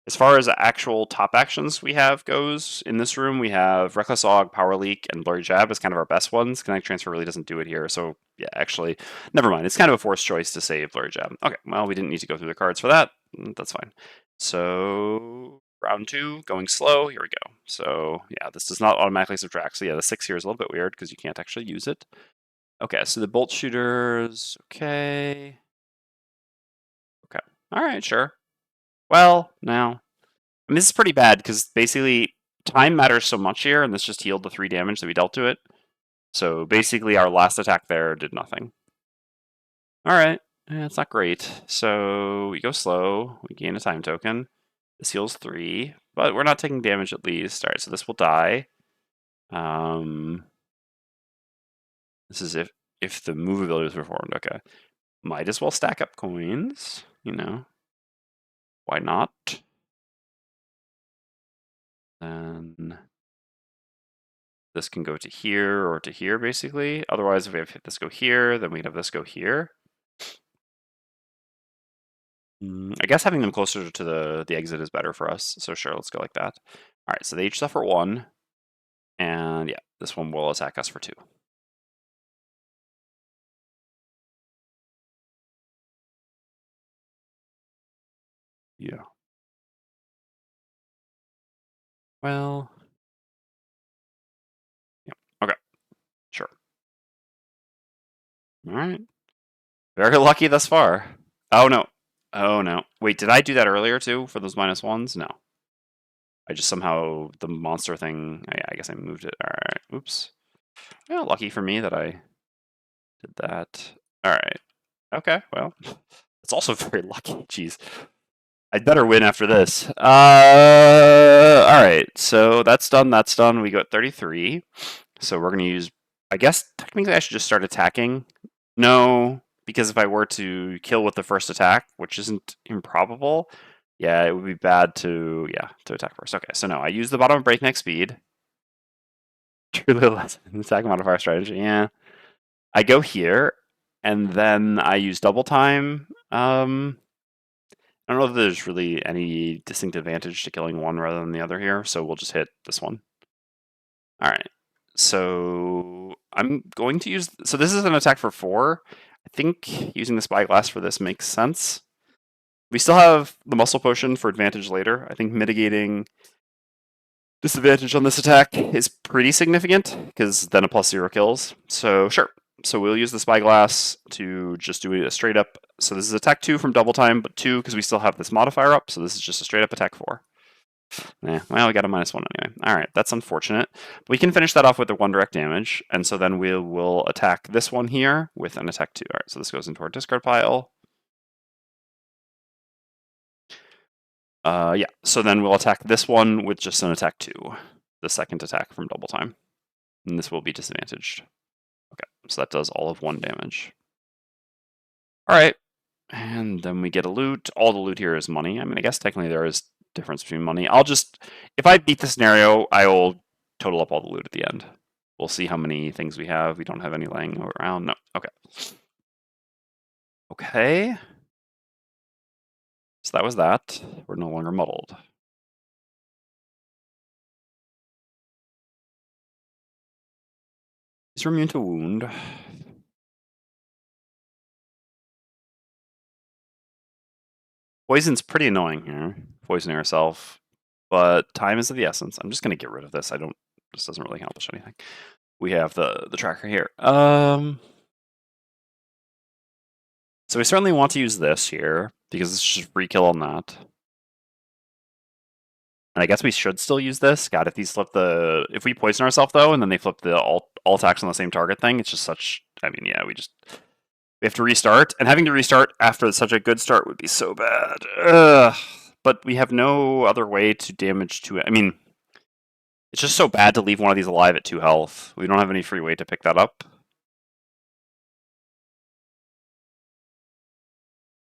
As far as actual top actions we have goes in this room, we have Reckless Og, Power Leak, and Blurry Jab as kind of our best ones. Connect Transfer really doesn't do it here, so yeah, actually, never mind. It's kind of a forced choice to save Blurry Jab. Okay, well, we didn't need to go through the cards for that. That's fine. So round 2, going slow. Here we go. So yeah, this does not automatically subtract. So yeah, the 6 here is a little bit weird because you can't actually use it. Okay, so the bolt shooters. Okay. Okay. All right, sure. Well, now I mean, this is pretty bad because basically time matters so much here, and this just healed the 3 damage that we dealt to it. So basically, our last attack there did nothing. All right, it's not great. So we go slow. We gain a time token. This heals 3, but we're not taking damage at least. All right, so this will die. This is if the move ability is performed. Okay, might as well stack up coins. You know, why not? Then this can go to here or to here, basically. Otherwise, if we have this go here, then we'd have this go here. I guess having them closer to the exit is better for us. So sure, let's go like that. All right, so they each suffer 1. And yeah, this one will attack us for 2. Yeah. Well. Yeah. Okay. Sure. All right. Very lucky thus far. Oh, no. Oh, no. Wait, did I do that earlier, too, for those -1s? No. I just somehow, the monster thing, yeah, I guess I moved it. All right. Oops. Yeah, lucky for me that I did that. All right. Okay, well, it's also very lucky. Jeez. I'd better win after this. All right, so that's done. That's done. We got 33. So we're going to use, I guess, technically I should just start attacking. No, because if I were to kill with the first attack, which isn't improbable, yeah, it would be bad to attack first. Okay, so no, I use the bottom of breakneck speed. Truly less attack modifier strategy, yeah. I go here, and then I use double time. I don't know if there's really any distinct advantage to killing one rather than the other here, so we'll just hit this one. All right. So I'm going to use... So this is an attack for 4. I think using the spyglass for this makes sense. We still have the muscle potion for advantage later. I think mitigating Disadvantage on this attack is pretty significant, because then a +0 kills. So sure. So we'll use the Spyglass to just do a straight up. So this is attack 2 from double time, but 2 because we still have this modifier up. So this is just a straight up attack 4. Well, we got a -1 anyway. All right, that's unfortunate. We can finish that off with the 1 direct damage, and so then we will attack this one here with an attack 2. All right, so this goes into our discard pile. Yeah, so then we'll attack this one with just an attack 2, the second attack from double time. And this will be disadvantaged. Okay, so that does all of 1 damage. All right, and then we get a loot. All the loot here is money. I mean, I guess technically there is difference between money. I'll just, if I beat the scenario, I will total up all the loot at the end. We'll see how many things we have. We don't have any laying around. No, okay. Okay. So that was that. We're no longer muddled. He's immune to wound. Poison's pretty annoying here. Poisoning ourselves. But time is of the essence. I'm just going to get rid of this. This doesn't really accomplish anything. We have the tracker here. So we certainly want to use this here, because it's just free kill on that. And I guess we should still use this. God, if we poison ourselves though, and then they flip the all attacks on the same target thing, it's just such, I mean, yeah, we have to restart. And having to restart after such a good start would be so bad. Ugh. But we have no other way to damage to it. I mean, it's just so bad to leave one of these alive at 2 health. We don't have any free way to pick that up.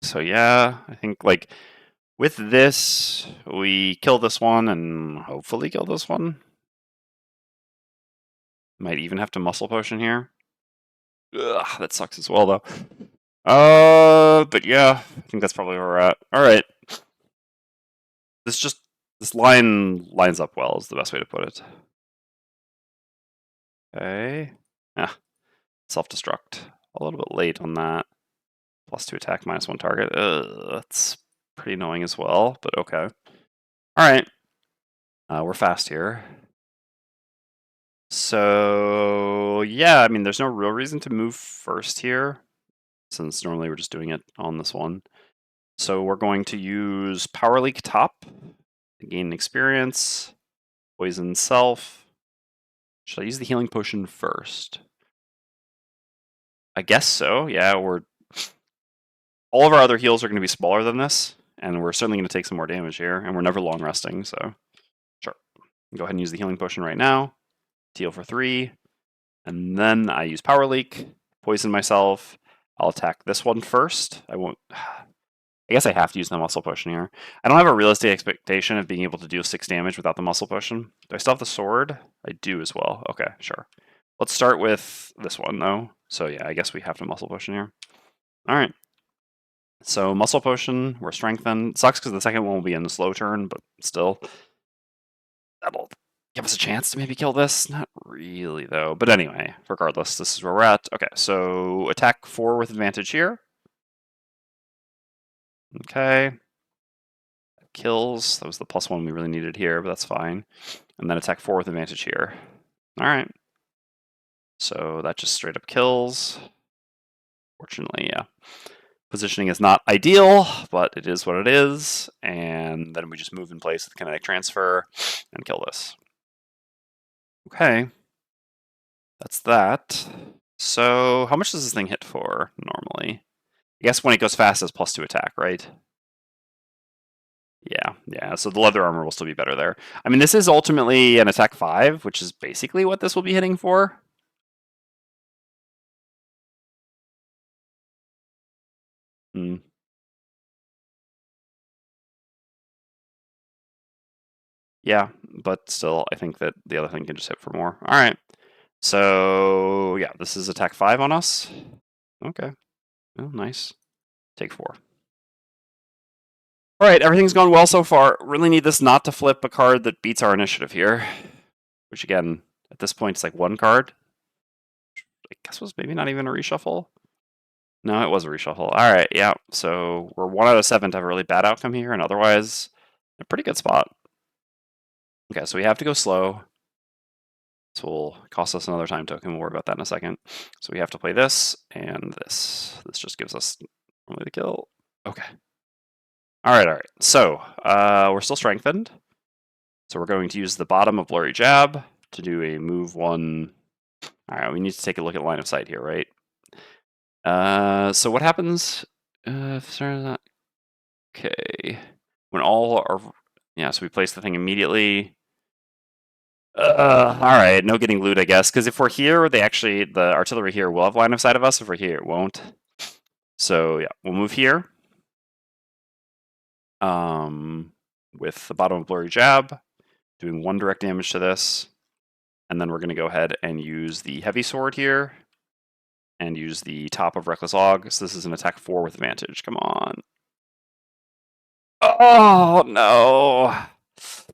So yeah, I think like with this, we kill this one and hopefully kill this one. Might even have to muscle potion here. Ugh, that sucks as well though. But yeah, I think that's probably where we're at. All right. This line lines up well is the best way to put it. Okay. Yeah. Self-destruct. A little bit late on that. +2 attack, -1 target. That's pretty annoying as well, but okay. All right. We're fast here. So yeah, I mean, there's no real reason to move first here, since normally we're just doing it on this one. So we're going to use Power Leak top to gain experience, poison self. Should I use the healing potion first? I guess so. Yeah, all of our other heals are going to be smaller than this, and we're certainly going to take some more damage here, and we're never long resting, so sure. Go ahead and use the healing potion right now. Heal for 3, and then I use Power Leak, poison myself. I'll attack this one first. I won't. I guess I have to use the muscle potion here. I don't have a realistic expectation of being able to do 6 damage without the muscle potion. Do I still have the sword? I do as well. Okay, sure. Let's start with this one though. So yeah, I guess we have to muscle potion here. All right. So muscle potion, we're strengthened. Sucks because the second one will be in a slow turn, but still, that'll give us a chance to maybe kill this. Not really though. But anyway, regardless, this is where we're at. Okay, so attack 4 with advantage here. Okay. That kills. That was the +1 we really needed here, but that's fine. And then attack 4 with advantage here. All right. So that just straight up kills. Fortunately, yeah. Positioning is not ideal, but it is what it is. And then we just move in place with kinetic transfer and kill this. Okay. That's that. So how much does this thing hit for normally? I guess when it goes fast, it's +2 attack, right? Yeah. So the leather armor will still be better there. I mean, this is ultimately an attack 5, which is basically what this will be hitting for. Hmm. Yeah, but still, I think that the other thing can just hit for more. All right. So yeah, this is attack 5 on us. Okay. Oh, nice. Take 4. All right, everything's gone well so far. Really need this not to flip a card that beats our initiative here. Which again, at this point, it's like 1 card. I guess was maybe not even a reshuffle. No, it was a reshuffle. All right, yeah. So we're 1 out of 7 to have a really bad outcome here, and otherwise, a pretty good spot. Okay, so we have to go slow. This will cost us another time token. We'll worry about that in a second. So we have to play this and this. This just gives us only the kill. Okay. All right. So we're still strengthened. So we're going to use the bottom of Blurry Jab to do a move one. All right, we need to take a look at line of sight here, right? So what happens if not? Okay. When all are, yeah, so we place the thing immediately. All right, no getting loot, I guess, because if we're here, the artillery here will have line of sight of us. If we're here, it won't. So yeah, we'll move here. With the bottom of Blurry Jab, doing 1 direct damage to this. And then we're going to go ahead and use the heavy sword here. And use the top of Reckless Og. So this is an attack 4 with advantage. Come on. Oh, no.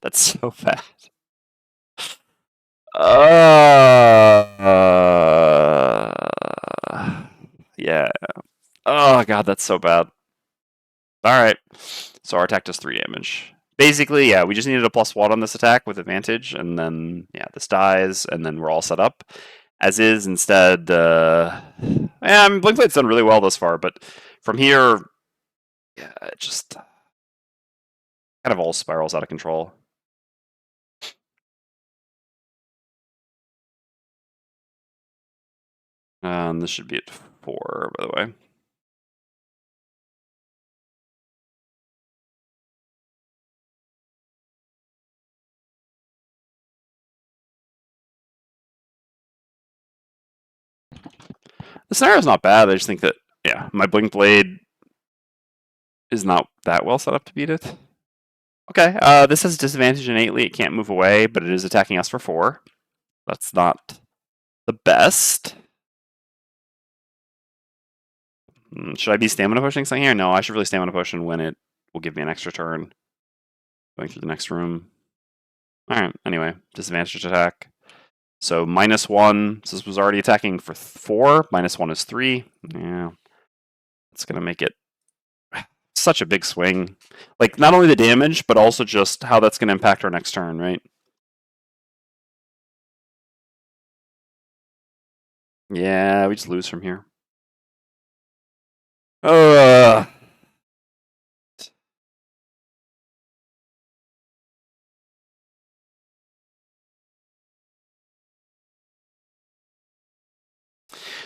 That's so bad. Yeah. Oh, God, that's so bad. All right. So our attack does 3 damage. Basically, yeah, we just needed a +1 on this attack with advantage, and then, yeah, this dies, and then we're all set up. As is, instead, yeah, I mean, Blinkblade's done really well thus far, but from here, yeah, it just kind of all spirals out of control. This should be at 4, by the way. The scenario's not bad. I just think that, yeah, my Blink Blade is not that well set up to beat it. Okay, this has disadvantage innately. It can't move away, but it is attacking us for 4. That's not the best. Should I be stamina pushing something here? No, I should really stamina push and win it. Will give me an extra turn. Going through the next room. Alright, anyway, disadvantage attack. So -1, so this was already attacking for 4, -1 is 3. Yeah. It's going to make it such a big swing. Like, not only the damage, but also just how that's going to impact our next turn, right? Yeah, we just lose from here.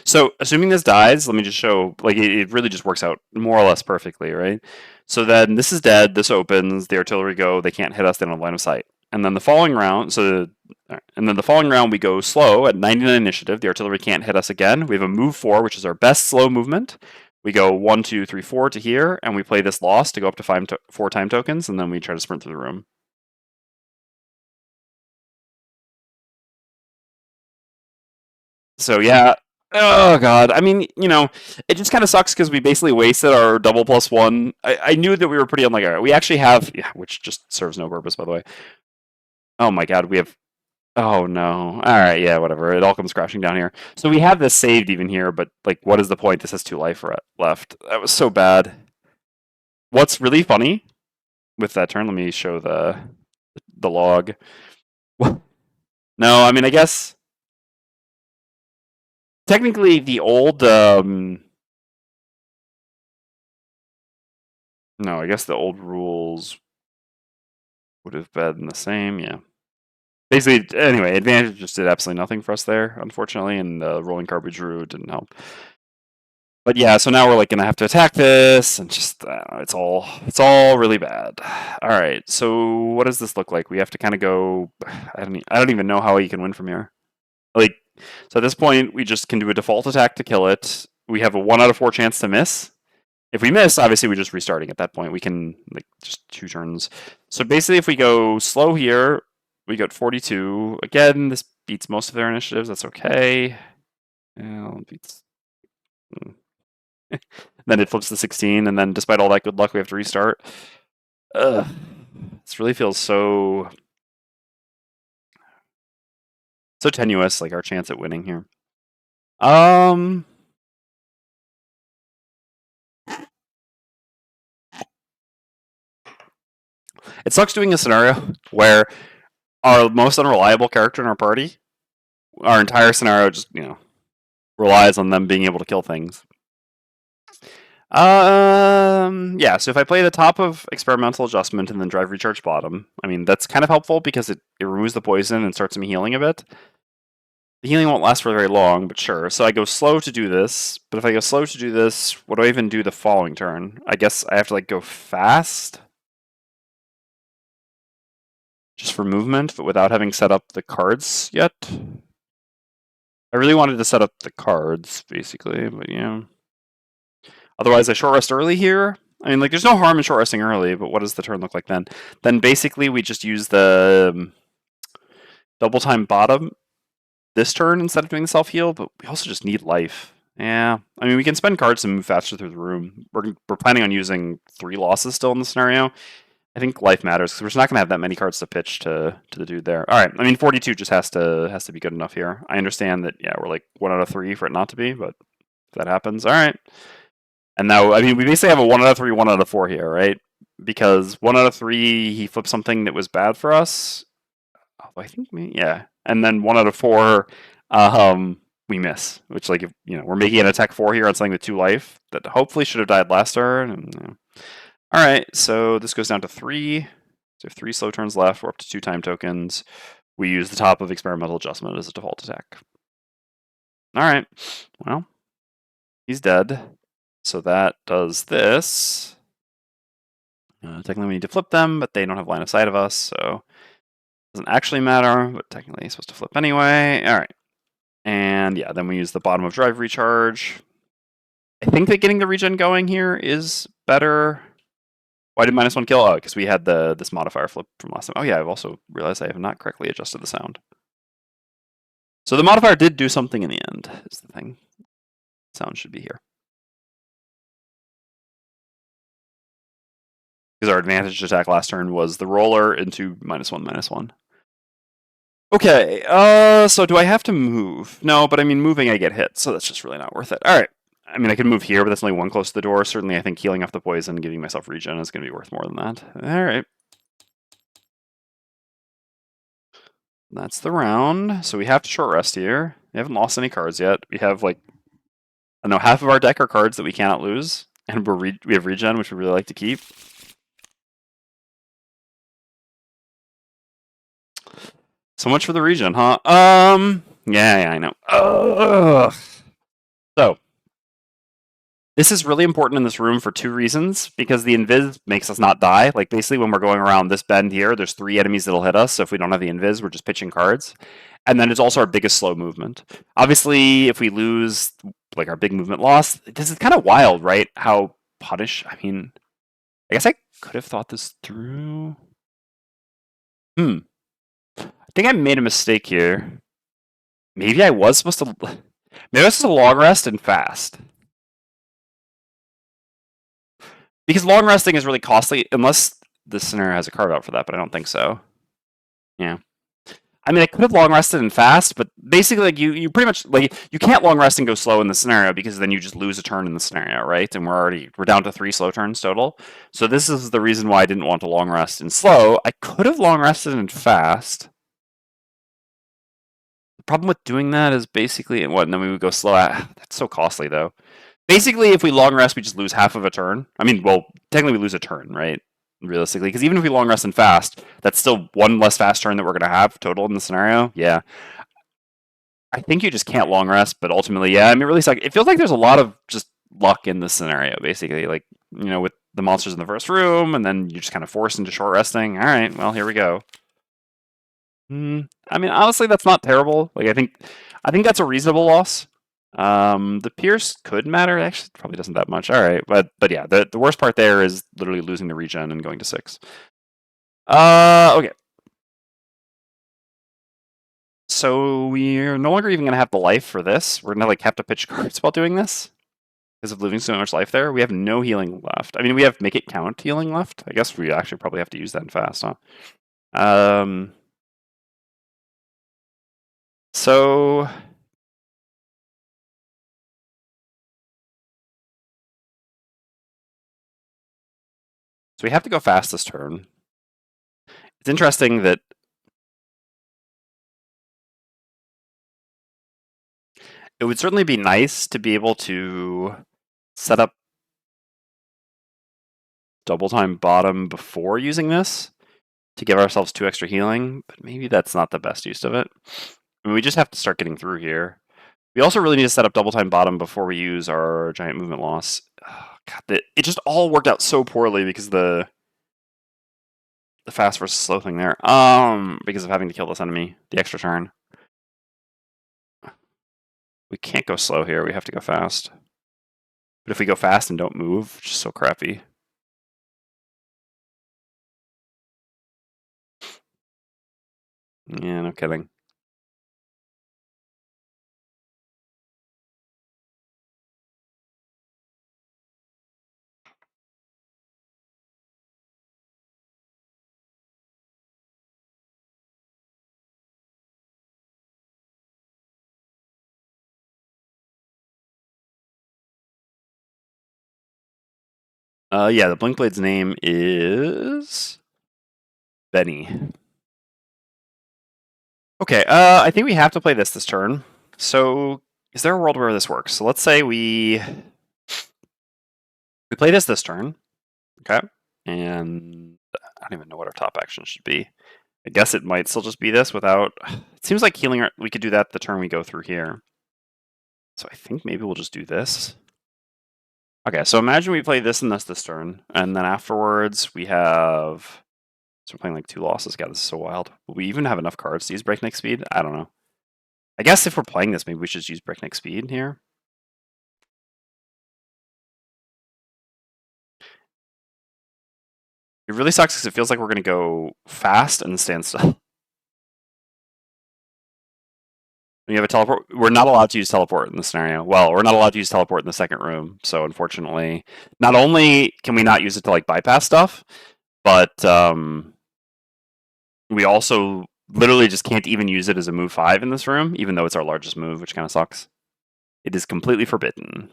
So, assuming this dies, let me just show, like, it really just works out more or less perfectly, right? So then this is dead, this opens, the artillery go, they can't hit us, they don't have line of sight. And then the following round, we go slow at 99 initiative, the artillery can't hit us again. We have a move 4, which is our best slow movement. We go 1, 2, 3, 4 to here, and we play this loss to go up to 4 time tokens, and then we try to sprint through the room. So yeah, oh god. I mean, it just kind of sucks because we basically wasted our double +1. I knew that we were pretty unlucky. We actually have, yeah, which just serves no purpose, by the way. Oh my god, we have. Oh no. All right, yeah, whatever. It all comes crashing down here. So we have this saved even here, but like, what is the point? This has 2 life left. That was so bad. What's really funny with that turn? Let me show the log. No, I mean, I guess technically the old. No, I guess the old rules would have been the same, yeah. Basically, anyway, advantage just did absolutely nothing for us there, unfortunately, and the rolling card we drew didn't help. But yeah, so now we're like gonna have to attack this, and just it's all really bad. All right, so what does this look like? We have to kind of go. I don't even know how you can win from here. Like, so at this point, we just can do a default attack to kill it. We have a 1 out of 4 chance to miss. If we miss, obviously we're just restarting at that point. We can, like, just 2 turns. So basically, if we go slow here, we got 42. Again, this beats most of their initiatives. That's okay. Yeah, beats. Then it flips to 16, and then despite all that good luck, we have to restart. Ugh. This really feels so tenuous, like our chance at winning here. It sucks doing a scenario where our most unreliable character in our party. Our entire scenario just, relies on them being able to kill things. Yeah, so if I play the top of experimental adjustment and then drive recharge bottom, I mean, that's kind of helpful because it removes the poison and starts me healing a bit. The healing won't last for very long, but sure. So I go slow to do this, but if I go slow to do this, what do I even do the following turn? I guess I have to, like, go fast? Just for movement, but without having set up the cards yet? I really wanted to set up the cards, basically, but yeah. Otherwise, I short rest early here. I mean, like, there's no harm in short resting early, but what does the turn look like then? Then basically we just use the double time bottom this turn instead of doing the self heal, but we also just need life. Yeah, I mean, we can spend cards to move faster through the room. We're planning on using 3 losses still in the scenario. I think life matters because we're just not going to have that many cards to pitch to the dude there. All right, I mean, 42 just has to be good enough here. I understand that, yeah, we're like 1 out of 3 for it not to be, but if that happens, all right. And now, I mean, we basically have a 1 out of 3, 1 out of 4 here, right? Because 1 out of 3, he flipped something that was bad for us. Oh, I think yeah. And then 1 out of 4, we miss. Which, like, if, we're making an attack 4 here on something with 2 life that hopefully should have died last turn. And, all right, so this goes down to 3. So we have 3 slow turns left. We're up to 2 time tokens. We use the top of experimental adjustment as a default attack. All right. Well, he's dead. So that does this. Technically, we need to flip them, but they don't have line of sight of us, so it doesn't actually matter, but technically it's supposed to flip anyway. All right. And yeah, then we use the bottom of drive recharge. I think that getting the regen going here is better. Why did -1 kill? Oh, because we had this modifier flip from last time. Oh yeah, I've also realized I have not correctly adjusted the sound. So the modifier did do something in the end, is the thing. Sound should be here. Because our advantage attack last turn was the roller into -1/-1. Okay, so do I have to move? No, but I mean, moving I get hit, so that's just really not worth it. All right. I mean, I can move here, but that's only 1 close to the door. Certainly, I think healing off the poison, giving myself regen is going to be worth more than that. All right. That's the round. So we have to short rest here. We haven't lost any cards yet. We have, like, I don't know, half of our deck are cards that we cannot lose, and we have regen, which we really like to keep. So much for the regen, huh? Yeah, I know. Ugh. So, this is really important in this room for 2 reasons. Because the invis makes us not die. Like, basically, when we're going around this bend here, there's 3 enemies that'll hit us. So if we don't have the invis, we're just pitching cards. And then it's also our biggest slow movement. Obviously, if we lose, like, our big movement loss, this is kind of wild, right? How punish. I mean, I guess I could have thought this through. I think I made a mistake here. Maybe I was supposed to. Maybe I was supposed to long rest and fast. Because long resting is really costly, unless this scenario has a carve out for that, but I don't think so. Yeah. I mean, I could have long rested and fast, but basically, like, you pretty much, like, you can't long rest and go slow in the scenario because then you just lose a turn in the scenario, right? And we're down to 3 slow turns total. So this is the reason why I didn't want to long rest and slow. I could have long rested and fast. The problem with doing that is basically, and then we would go slow. That's so costly, though. Basically, if we long rest, we just lose half of a turn. I mean, well, technically we lose a turn, right? Realistically, because even if we long rest and fast, that's still 1 less fast turn that we're going to have total in the scenario. Yeah. I think you just can't long rest, but ultimately, yeah. I mean, really, it feels like there's a lot of just luck in this scenario, basically. Like, with the monsters in the first room, and then you're just kind of forced into short resting. All right, well, here we go. I mean, honestly, that's not terrible. Like, I think that's a reasonable loss. The Pierce could matter. Actually, it probably doesn't that much. All right, but yeah, the worst part there is literally losing the regen and going to 6. Okay. So we're no longer even gonna have the life for this. We're gonna have to pitch cards while doing this because of losing so much life there. We have no healing left. I mean, we have make it count healing left. I guess we actually probably have to use that in fast, huh? So we have to go fast this turn. It's interesting that It would certainly be nice to be able to set up double time bottom before using this to give ourselves 2 extra healing, but maybe that's not the best use of it. I mean, we just have to start getting through here. We also really need to set up double time bottom before we use our giant movement loss. Oh, God, it just all worked out so poorly because the fast versus slow thing there. Because of having to kill this enemy, the extra turn. We can't go slow here. We have to go fast. But if we go fast and don't move, it's just so crappy. Yeah, no kidding. Yeah, the Blink Blade's name is Benny. Okay, I think we have to play this turn. So, is there a world where this works? So let's say we play this turn, okay? And I don't even know what our top action should be. I guess it might still just be this without... It seems like healing, we could do that the turn we go through here. So I think maybe we'll just do this. Okay, so imagine we play this and this turn, and then afterwards we have... So we're playing like 2 losses. God, this is so wild. Will we even have enough cards to use Breakneck Speed? I don't know. I guess if we're playing this, maybe we should use Breakneck Speed here. It really sucks because it feels like we're going to go fast and stand still. When you have a teleport, we're not allowed to use teleport in this scenario. Well, we're not allowed to use teleport in the second room. So unfortunately, not only can we not use it to like bypass stuff, but we also literally just can't even use it as a move 5 in this room, even though it's our largest move, which kind of sucks. It is completely forbidden.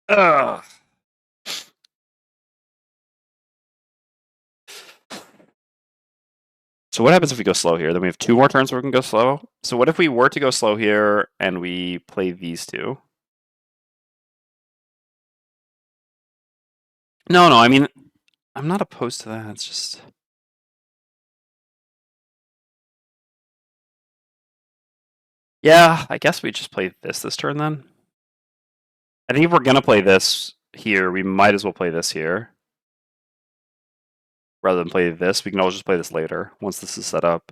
Ugh. So what happens if we go slow here? Then we have 2 more turns where we can go slow. So what if we were to go slow here and we play these 2? No, I mean, I'm not opposed to that. It's just... Yeah, I guess we just play this turn then. I think if we're going to play this here, we might as well play this here. Rather than play this, we can always just play this later, once this is set up.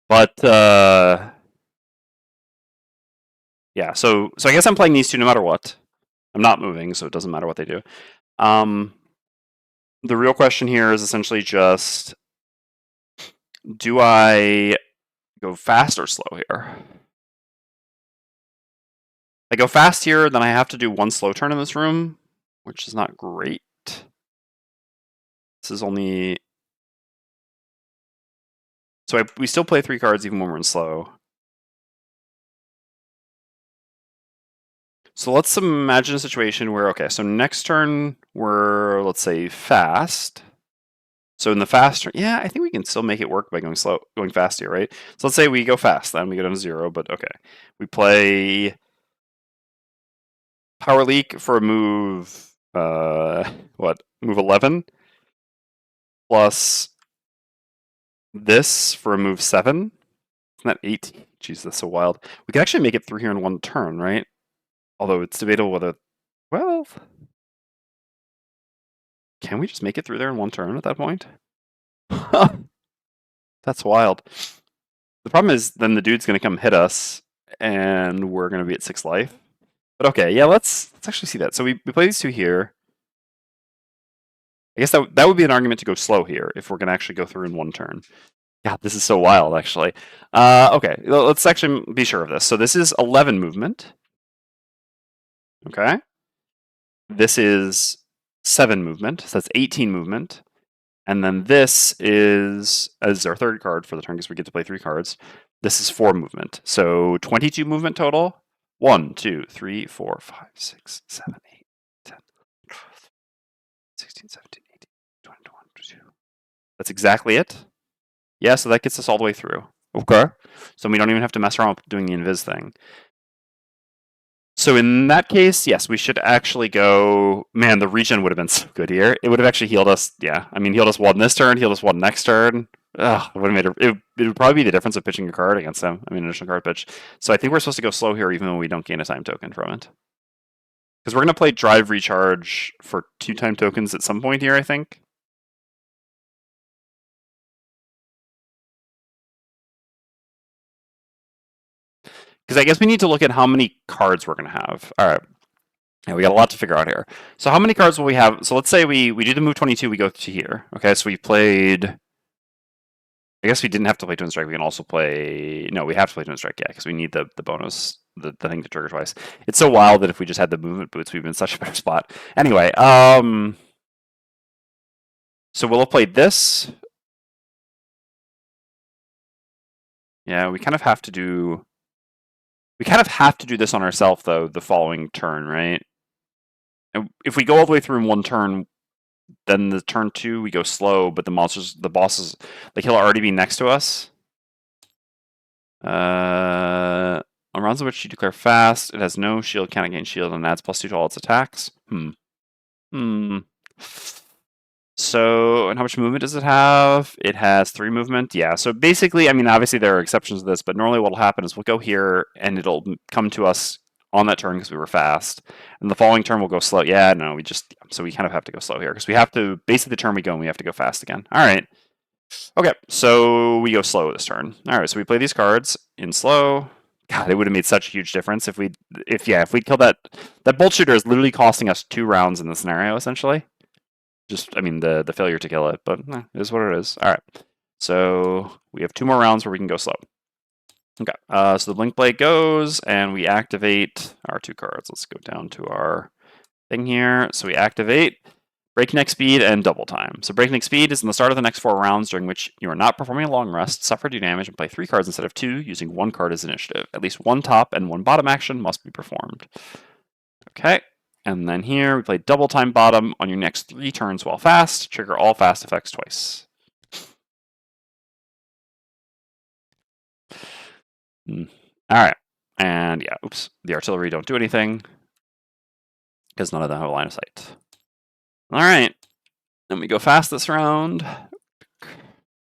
But, yeah, so I guess I'm playing these 2 no matter what. I'm not moving, so it doesn't matter what they do. The real question here is essentially just, do I go fast or slow here? I go fast here, then I have to do 1 slow turn in this room, which is not great. This is only... So we still play 3 cards even when we're in slow. So let's imagine a situation where, okay, so next turn we're, let's say, fast. So in the fast turn, yeah, I think we can still make it work by going fast here, right? So let's say we go fast, then we go down to 0, but okay. We play Power Leak for a move, move 11? Plus this for a move 7? Isn't that 18? Jeez, that's so wild. We can actually make it through here in 1 turn, right? Although it's debatable whether... Well... Can we just make it through there in 1 turn at that point? That's wild. The problem is then the dude's going to come hit us, and we're going to be at 6 life. But okay, yeah, let's actually see that. So we play these 2 here. I guess that would be an argument to go slow here, if we're going to actually go through in 1 turn. God, this is so wild, actually. Okay, let's actually be sure of this. So this is 11 movement. Okay. This is 7 movement, so that's 18 movement. And then this is as our 3rd card for the turn, because we get to play 3 cards. This is 4 movement. So 22 movement total. 1, 2, 3, 4, 5, 6, 7, 8, 10, 12, 16, 17, 18, 20, 21, 22. That's exactly it. Yeah, so that gets us all the way through. Okay. So we don't even have to mess around with doing the invis thing. So in that case, yes, we should actually go. Man, the regen would have been so good here. It would have actually healed us. Yeah, I mean, healed us one this turn, healed us one next turn. Ugh, it would have made it would probably be the difference of pitching a card against them. I mean, additional card pitch. So I think we're supposed to go slow here, even though we don't gain a time token from it. Because we're gonna play drive recharge for 2 time tokens at some point here, I think. Because I guess we need to look at how many cards we're gonna have. All right. Yeah, we got a lot to figure out here. So how many cards will we have? So let's say we do the move 22, we go to here. Okay, so we played. I guess we didn't have to play Twin Strike. We can also play. No, we have to play Twin Strike, yeah, because we need the bonus, the thing to trigger twice. It's so wild that if we just had the movement boots, we'd be in such a better spot. Anyway, so we'll have played this. Yeah, we kind of have to do. We kind of have to do this on ourselves, though, the following turn, right? And if we go all the way through in one turn, then the turn 2 we go slow, but the bosses, like he'll already be next to us. On rounds in which you declare fast, it has no shield, cannot gain shield, and adds +2 to all its attacks. So, and how much movement does it have? It has 3 movement. Yeah, so basically, I mean, obviously there are exceptions to this, but normally what will happen is we'll go here, and it'll come to us on that turn because we were fast. And the following turn we'll go slow. Yeah, no, so we kind of have to go slow here because we have to, basically the turn we go and we have to go fast again. All right. Okay, so we go slow this turn. All right, so we play these cards in slow. God, it would have made such a huge difference if we'd killed that bolt shooter is literally costing us 2 rounds in the scenario essentially. Just, I mean, the failure to kill it, but it is what it is. All right, so we have 2 more rounds where we can go slow. Okay, so the Blink Blade goes, and we activate our 2 cards. Let's go down to our thing here. So we activate Breakneck Speed and Double Time. So Breakneck Speed is in the start of the next 4 rounds during which you are not performing a long rest, suffer 2 damage, and play 3 cards instead of 2, using 1 card as initiative. At least 1 top and 1 bottom action must be performed. Okay, and then here we play Double Time Bottom on your next 3 turns while fast. Trigger all fast effects twice. Alright, and yeah, oops, the artillery don't do anything because none of them have a line of sight. Alright, then we go fast this round.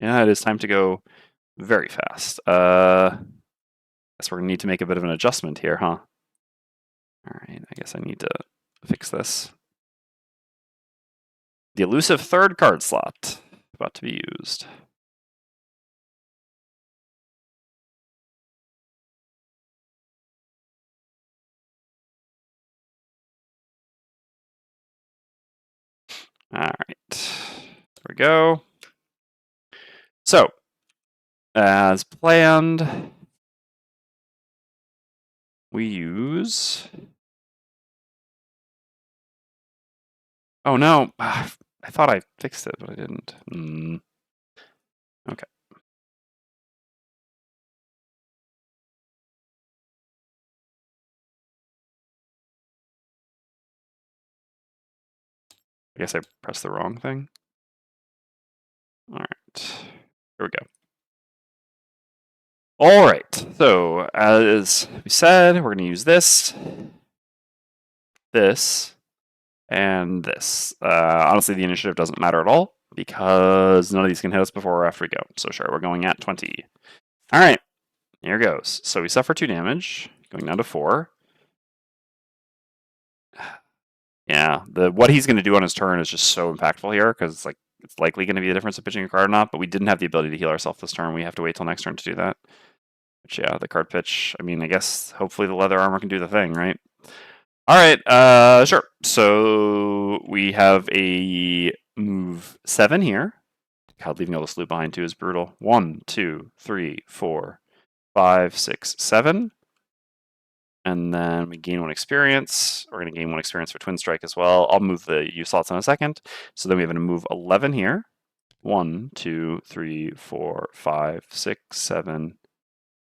Yeah, it is time to go very fast. Guess we're gonna need to make a bit of an adjustment here, huh? Alright, I guess I need to fix this. The elusive 3rd card slot about to be used. Alright, there we go. So, as planned, we use... Oh no, I thought I fixed it, but I didn't. Okay. I guess I pressed the wrong thing. Alright, here we go. Alright, so as we said, we're going to use this, and this. Honestly, the initiative doesn't matter at all, because none of these can hit us before or after we go. So sure, we're going at 20. Alright, here goes. So we suffer 2 damage, going down to 4. Yeah, what he's going to do on his turn is just so impactful here, because it's likely going to be the difference of pitching a card or not, but we didn't have the ability to heal ourselves this turn. We have to wait till next turn to do that. Which, yeah, the card pitch, I mean, I guess hopefully the leather armor can do the thing, right? Alright, sure. So we have a move 7 here. God, leaving all this loot behind too is brutal. 1, 2, 3, 4, 5, 6, 7. And then we gain 1 experience. We're going to gain 1 experience for Twin Strike as well. I'll move the use slots in a second. So then we have a move 11 here. 1, 2, 3, 4, 5, 6, 7,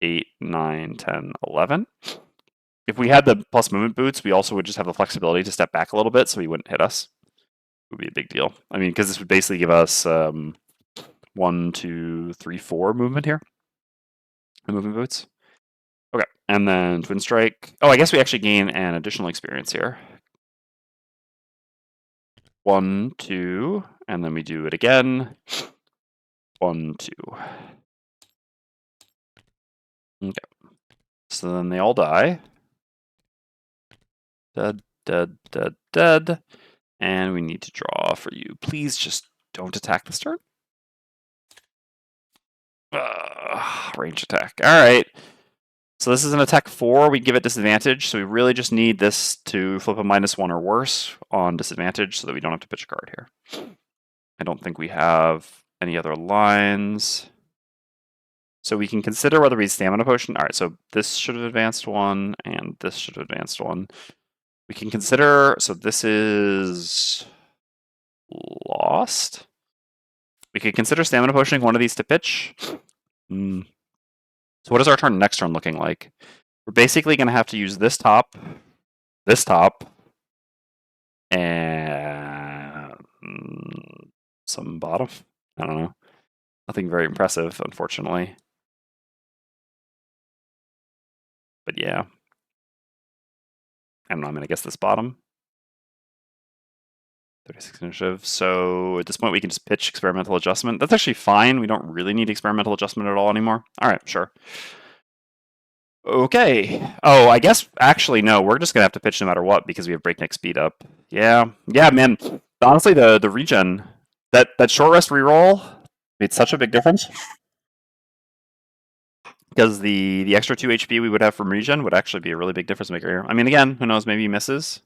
8, 9, 10, 11. If we had the plus movement boots, we also would just have the flexibility to step back a little bit so he wouldn't hit us. It would be a big deal. I mean, because this would basically give us 1, 2, 3, 4 movement here. The moving boots. Okay, and then Twin Strike. Oh, I guess we actually gain an additional experience here. 1, 2, and then we do it again. 1, 2. Okay. So then they all die. Dead, dead, dead, dead. And we need to draw for you. Please just don't attack this turn. Range attack. All right. So this is an attack 4. We give it disadvantage. So we really just need this to flip a -1 or worse on disadvantage so that we don't have to pitch a card here. I don't think we have any other lines. So we can consider whether we stamina potion. All right, so this should have advanced 1, and this should have advanced 1. We can consider, so this is lost. We could consider stamina potioning one of these to pitch. So what is our turn next turn looking like? We're basically going to have to use this top, and some bottom. I don't know. Nothing very impressive, unfortunately. But yeah. I don't know, I'm going to guess this bottom. 36 initiative. So at this point, we can just pitch experimental adjustment. That's actually fine. We don't really need experimental adjustment at all anymore. All right, sure. Okay. Oh, I guess actually no. We're just gonna have to pitch no matter what because we have breakneck speed up. Yeah, yeah, man. Honestly, the regen that short rest reroll made such a big difference because the extra 2 HP we would have from regen would actually be a really big difference maker here. I mean, again, who knows? Maybe he misses.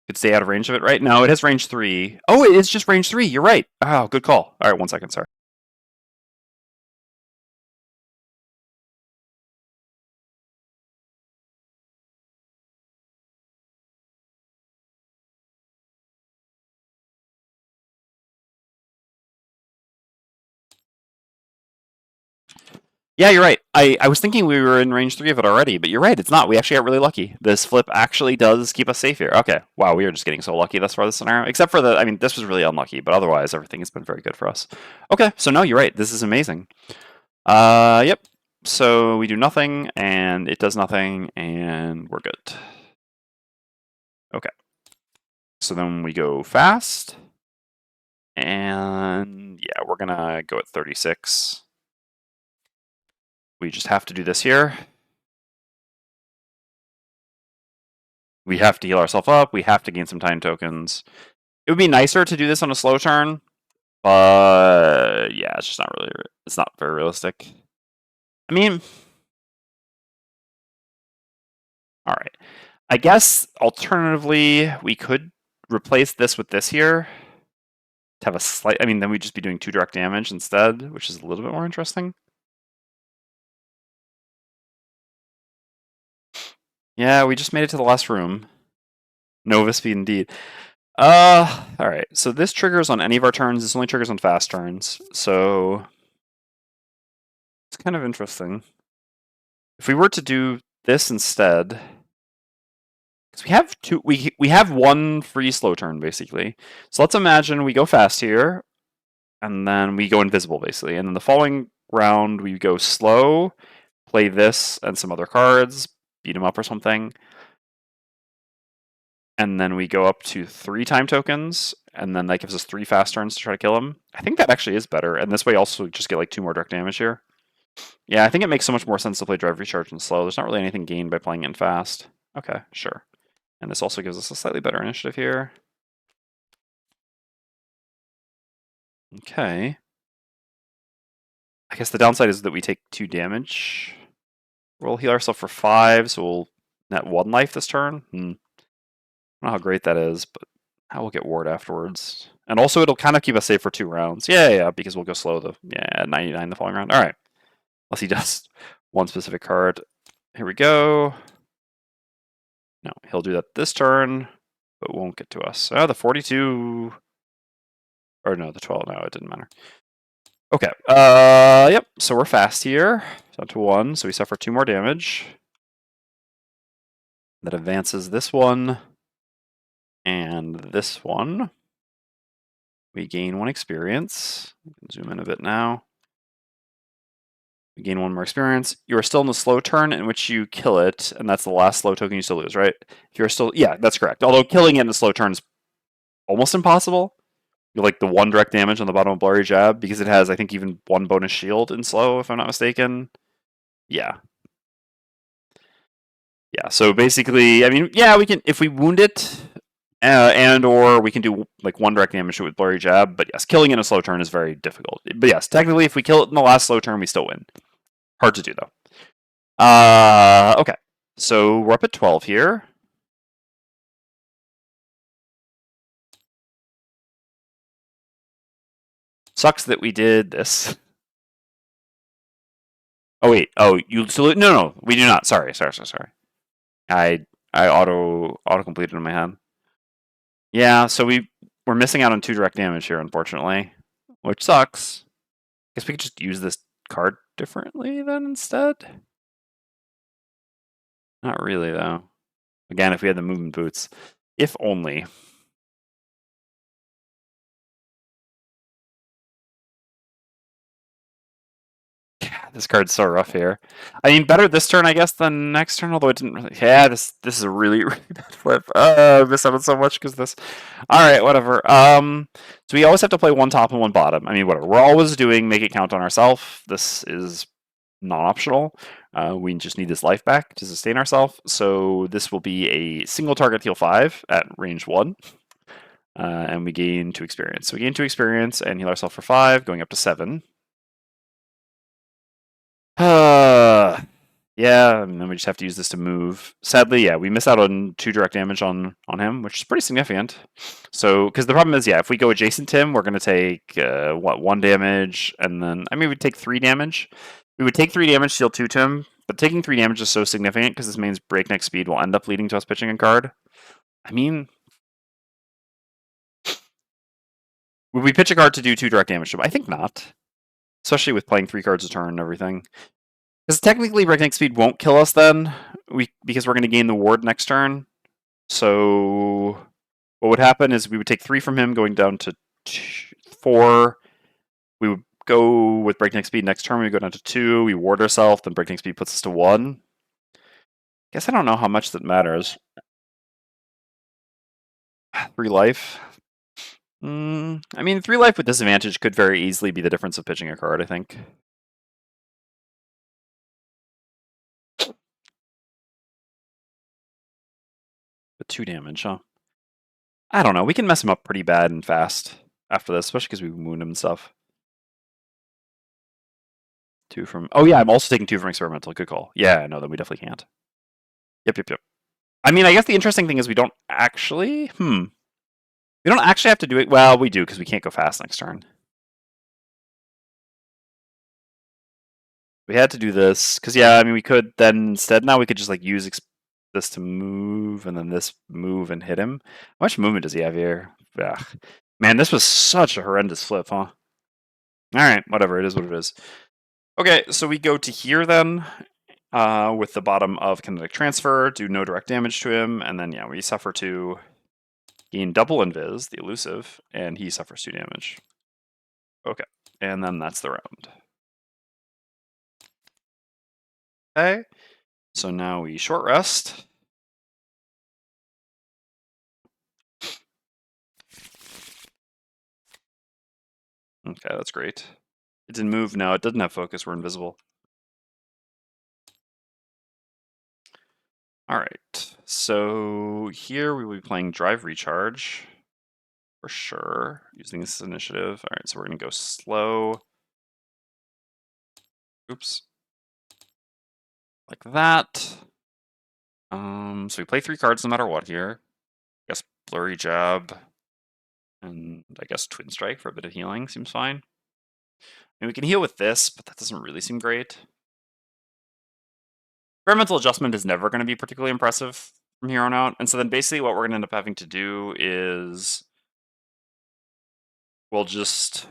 Could stay out of range of it, right? No, it has range 3. Oh, it is just range 3. You're right. Oh, good call. All right, 1 second. Sorry. Yeah, you're right. I was thinking we were in range 3 of it already, but you're right, it's not. We actually got really lucky. This flip actually does keep us safe here. Okay. Wow, we are just getting so lucky thus far this scenario. Except for I mean, this was really unlucky, but otherwise everything has been very good for us. Okay, so no, you're right. This is amazing. Yep. So we do nothing, and it does nothing, and we're good. Okay. So then we go fast. And yeah, we're gonna go at 36. We just have to do this here. We have to heal ourselves up. We have to gain some time tokens. It would be nicer to do this on a slow turn, but yeah, it's just not really. It's not very realistic. I mean, all right. I guess alternatively, we could replace this with this here to have a slight. I mean, then we'd just be doing 2 direct damage instead, which is a little bit more interesting. Yeah, we just made it to the last room. Nova speed indeed. Alright, so this triggers on any of our turns. This only triggers on fast turns, so it's kind of interesting. If we were to do this instead, because we have 1 free slow turn basically. So let's imagine we go fast here, and then we go invisible basically, and then the following round we go slow, play this and some other cards, beat him up or something. And then we go up to 3 time tokens, and then that gives us 3 fast turns to try to kill him. I think that actually is better, and this way also just get like 2 more direct damage here. Yeah, I think it makes so much more sense to play Drive Recharge and slow. There's not really anything gained by playing in fast. Okay, sure. And this also gives us a slightly better initiative here. Okay. I guess the downside is that we take 2 damage. We'll heal ourselves for 5, so we'll net 1 life this turn. I don't know how great that is, but how we'll get ward afterwards. And also it'll kind of keep us safe for 2 rounds. Yeah, because we'll go slow 99 the following round. Alright. Unless he does 1 specific card. Here we go. No, he'll do that this turn, but won't get to us. Oh, the 42... Or no, the 12. No, it didn't matter. Okay. Yep. So we're fast here. Down to 1. So we suffer 2 more damage. That advances this one. And this one. We gain 1 experience. We can zoom in a bit now. We gain 1 more experience. You are still in the slow turn in which you kill it, and that's the last slow token you still lose, right? If you're still, yeah, that's correct. Although killing it in a slow turn is almost impossible. You like the 1 direct damage on the bottom of Blurry Jab because it has, I think, even 1 bonus shield in slow, if I'm not mistaken. Yeah. Yeah, so basically, I mean, yeah, we can, if we wound it, and or we can do like 1 direct damage to it with Blurry Jab, but yes, killing in a slow turn is very difficult. But yes, technically, if we kill it in the last slow turn, we still win. Hard to do, though. Okay. So we're up at 12 here. Sucks that we did this. Oh wait. Oh, you salute? No, we do not. Sorry. I auto completed in my head. Yeah. So we're missing out on 2 direct damage here, unfortunately, which sucks. Guess we could just use this card differently then instead. Not really though. Again, if we had the movement boots, if only. This card's so rough here. I mean, better this turn, I guess, than next turn. Although it didn't really. Yeah, this is a really really bad flip. I missed out on so much because this. All right, whatever. So we always have to play 1 top and 1 bottom. I mean, whatever. We're always doing make it count on ourselves. This is non-optional. We just need this life back to sustain ourselves. So this will be a single target heal 5 at range 1. And we gain 2 experience. So we gain 2 experience and heal ourselves for 5, going up to 7. Yeah, and then we just have to use this to move. Sadly, yeah, we miss out on 2 direct damage on him, which is pretty significant. So, because the problem is, yeah, if we go adjacent to him, we're going to take, 1 damage, and then, I mean, we'd take 3 damage. We would take 3 damage, deal 2 to him, but taking 3 damage is so significant because this means breakneck speed will end up leading to us pitching a card. I mean, would we pitch a card to do 2 direct damage to him? I think not. Especially with playing 3 cards a turn and everything. Because technically breakneck speed won't kill us then, because we're going to gain the ward next turn. So what would happen is we would take 3 from him, going down to 4. We would go with breakneck speed next turn. We go down to 2. We ward ourselves. Then breakneck speed puts us to 1. Guess I don't know how much that matters. 3 life. I mean, 3 life with disadvantage could very easily be the difference of pitching a card, I think. But 2 damage, huh? I don't know. We can mess him up pretty bad and fast after this, especially because we wound him and stuff. 2 from... Oh, yeah, I'm also taking 2 from experimental. Good call. Yeah, no, then we definitely can't. Yep. I mean, I guess the interesting thing is we don't actually... We don't actually have to do it... Well, we do, because we can't go fast next turn. We had to do this, because, yeah, I mean, we could then instead... Now we could just, like, use this to move, and then this move and hit him. How much movement does he have here? Ugh. Man, this was such a horrendous flip, huh? Alright, whatever. It is what it is. Okay, so we go to here then, with the bottom of kinetic transfer, do no direct damage to him, and then, yeah, we suffer 2, gain double invis, the elusive, and he suffers 2 damage. Okay, and then that's the round. Okay, so now we short rest. Okay, that's great. It didn't move. No, it doesn't have focus. We're invisible. All right, so here we will be playing Drive Recharge for sure, using this initiative. All right, so we're going to go slow. Oops. Like that. So we play 3 cards no matter what here. I guess Blurry Jab, and I guess Twin Strike for a bit of healing seems fine. I mean, we can heal with this, but that doesn't really seem great. Experimental adjustment is never going to be particularly impressive from here on out. And so then basically what we're going to end up having to do is we'll just...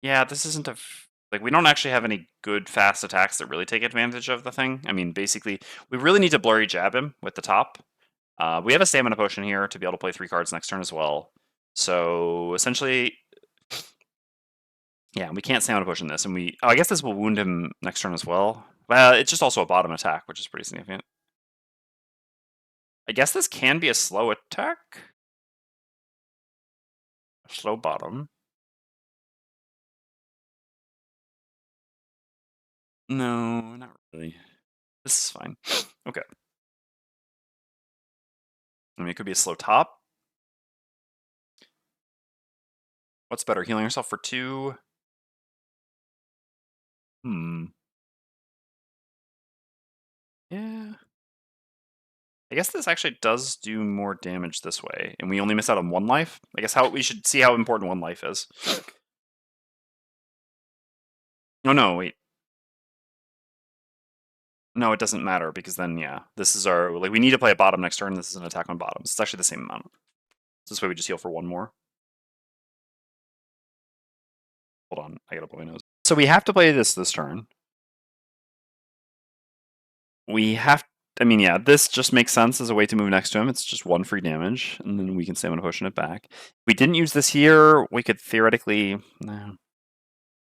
Yeah, this isn't a... Like, we don't actually have any good fast attacks that really take advantage of the thing. I mean, basically, we really need to Blurry Jab him with the top. We have a Stamina Potion here to be able to play 3 cards next turn as well. So, essentially, Yeah, we can't stamina push in this, and we. Oh, I guess this will wound him next turn as well. Well, it's just also a bottom attack, which is pretty significant. I guess this can be a slow attack. A slow bottom. No, not really. This is fine. Okay. I mean, it could be a slow top. What's better, healing yourself for 2? Yeah. I guess this actually does do more damage this way, and we only miss out on 1 life. I guess we should see how important 1 life is. Oh no, wait. No, it doesn't matter, because then, yeah, this is our, like, we need to play a bottom next turn, this is an attack on bottoms. It's actually the same amount. So this way we just heal for 1 more. Hold on, I gotta blow my nose. So we have to play this turn. We have, I mean, yeah, this just makes sense as a way to move next to him. It's just 1 free damage, and then we can stamina pushing it back. If we didn't use this here, we could theoretically, no.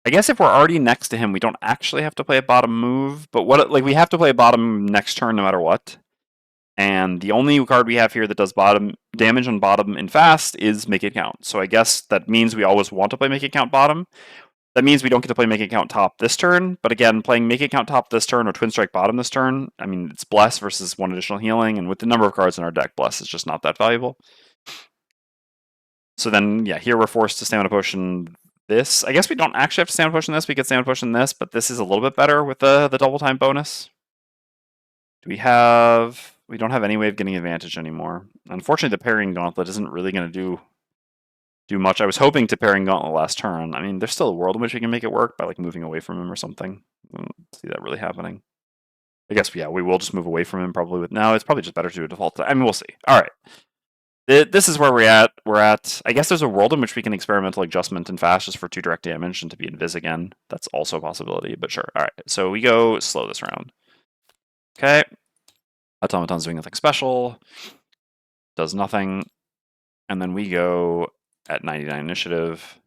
I guess if we're already next to him, we don't actually have to play a bottom move, but we have to play a bottom next turn no matter what. And the only card we have here that does bottom damage on bottom in fast is Make It Count. So I guess that means we always want to play Make It Count bottom. That means we don't get to play Make It Count top this turn, but again, playing Make It Count top this turn or Twin Strike bottom this turn, I mean, it's Bless versus 1 additional healing, and with the number of cards in our deck, Bless is just not that valuable. So then, yeah, here we're forced to Stamina Potion this. I guess we don't actually have to Stamina Potion this, we could Stamina Potion this, but this is a little bit better with the double time bonus. Do we have... We don't have any way of getting advantage anymore. Unfortunately, the Parrying Gauntlet isn't really going to do much. I was hoping to Parrying Gauntlet last turn. I mean, there's still a world in which we can make it work by like moving away from him or something. I don't see that really happening. I guess, yeah, we will just move away from him probably with... No, it's probably just better to do a default. I mean, we'll see. All right. This is where we're at. I guess there's a world in which we can experimental adjustment and fast just for 2 direct damage and to be invis again. That's also a possibility, but sure. All right, so we go slow this round. Okay. Automaton's doing nothing special. Does nothing. And then we go at 99 initiative.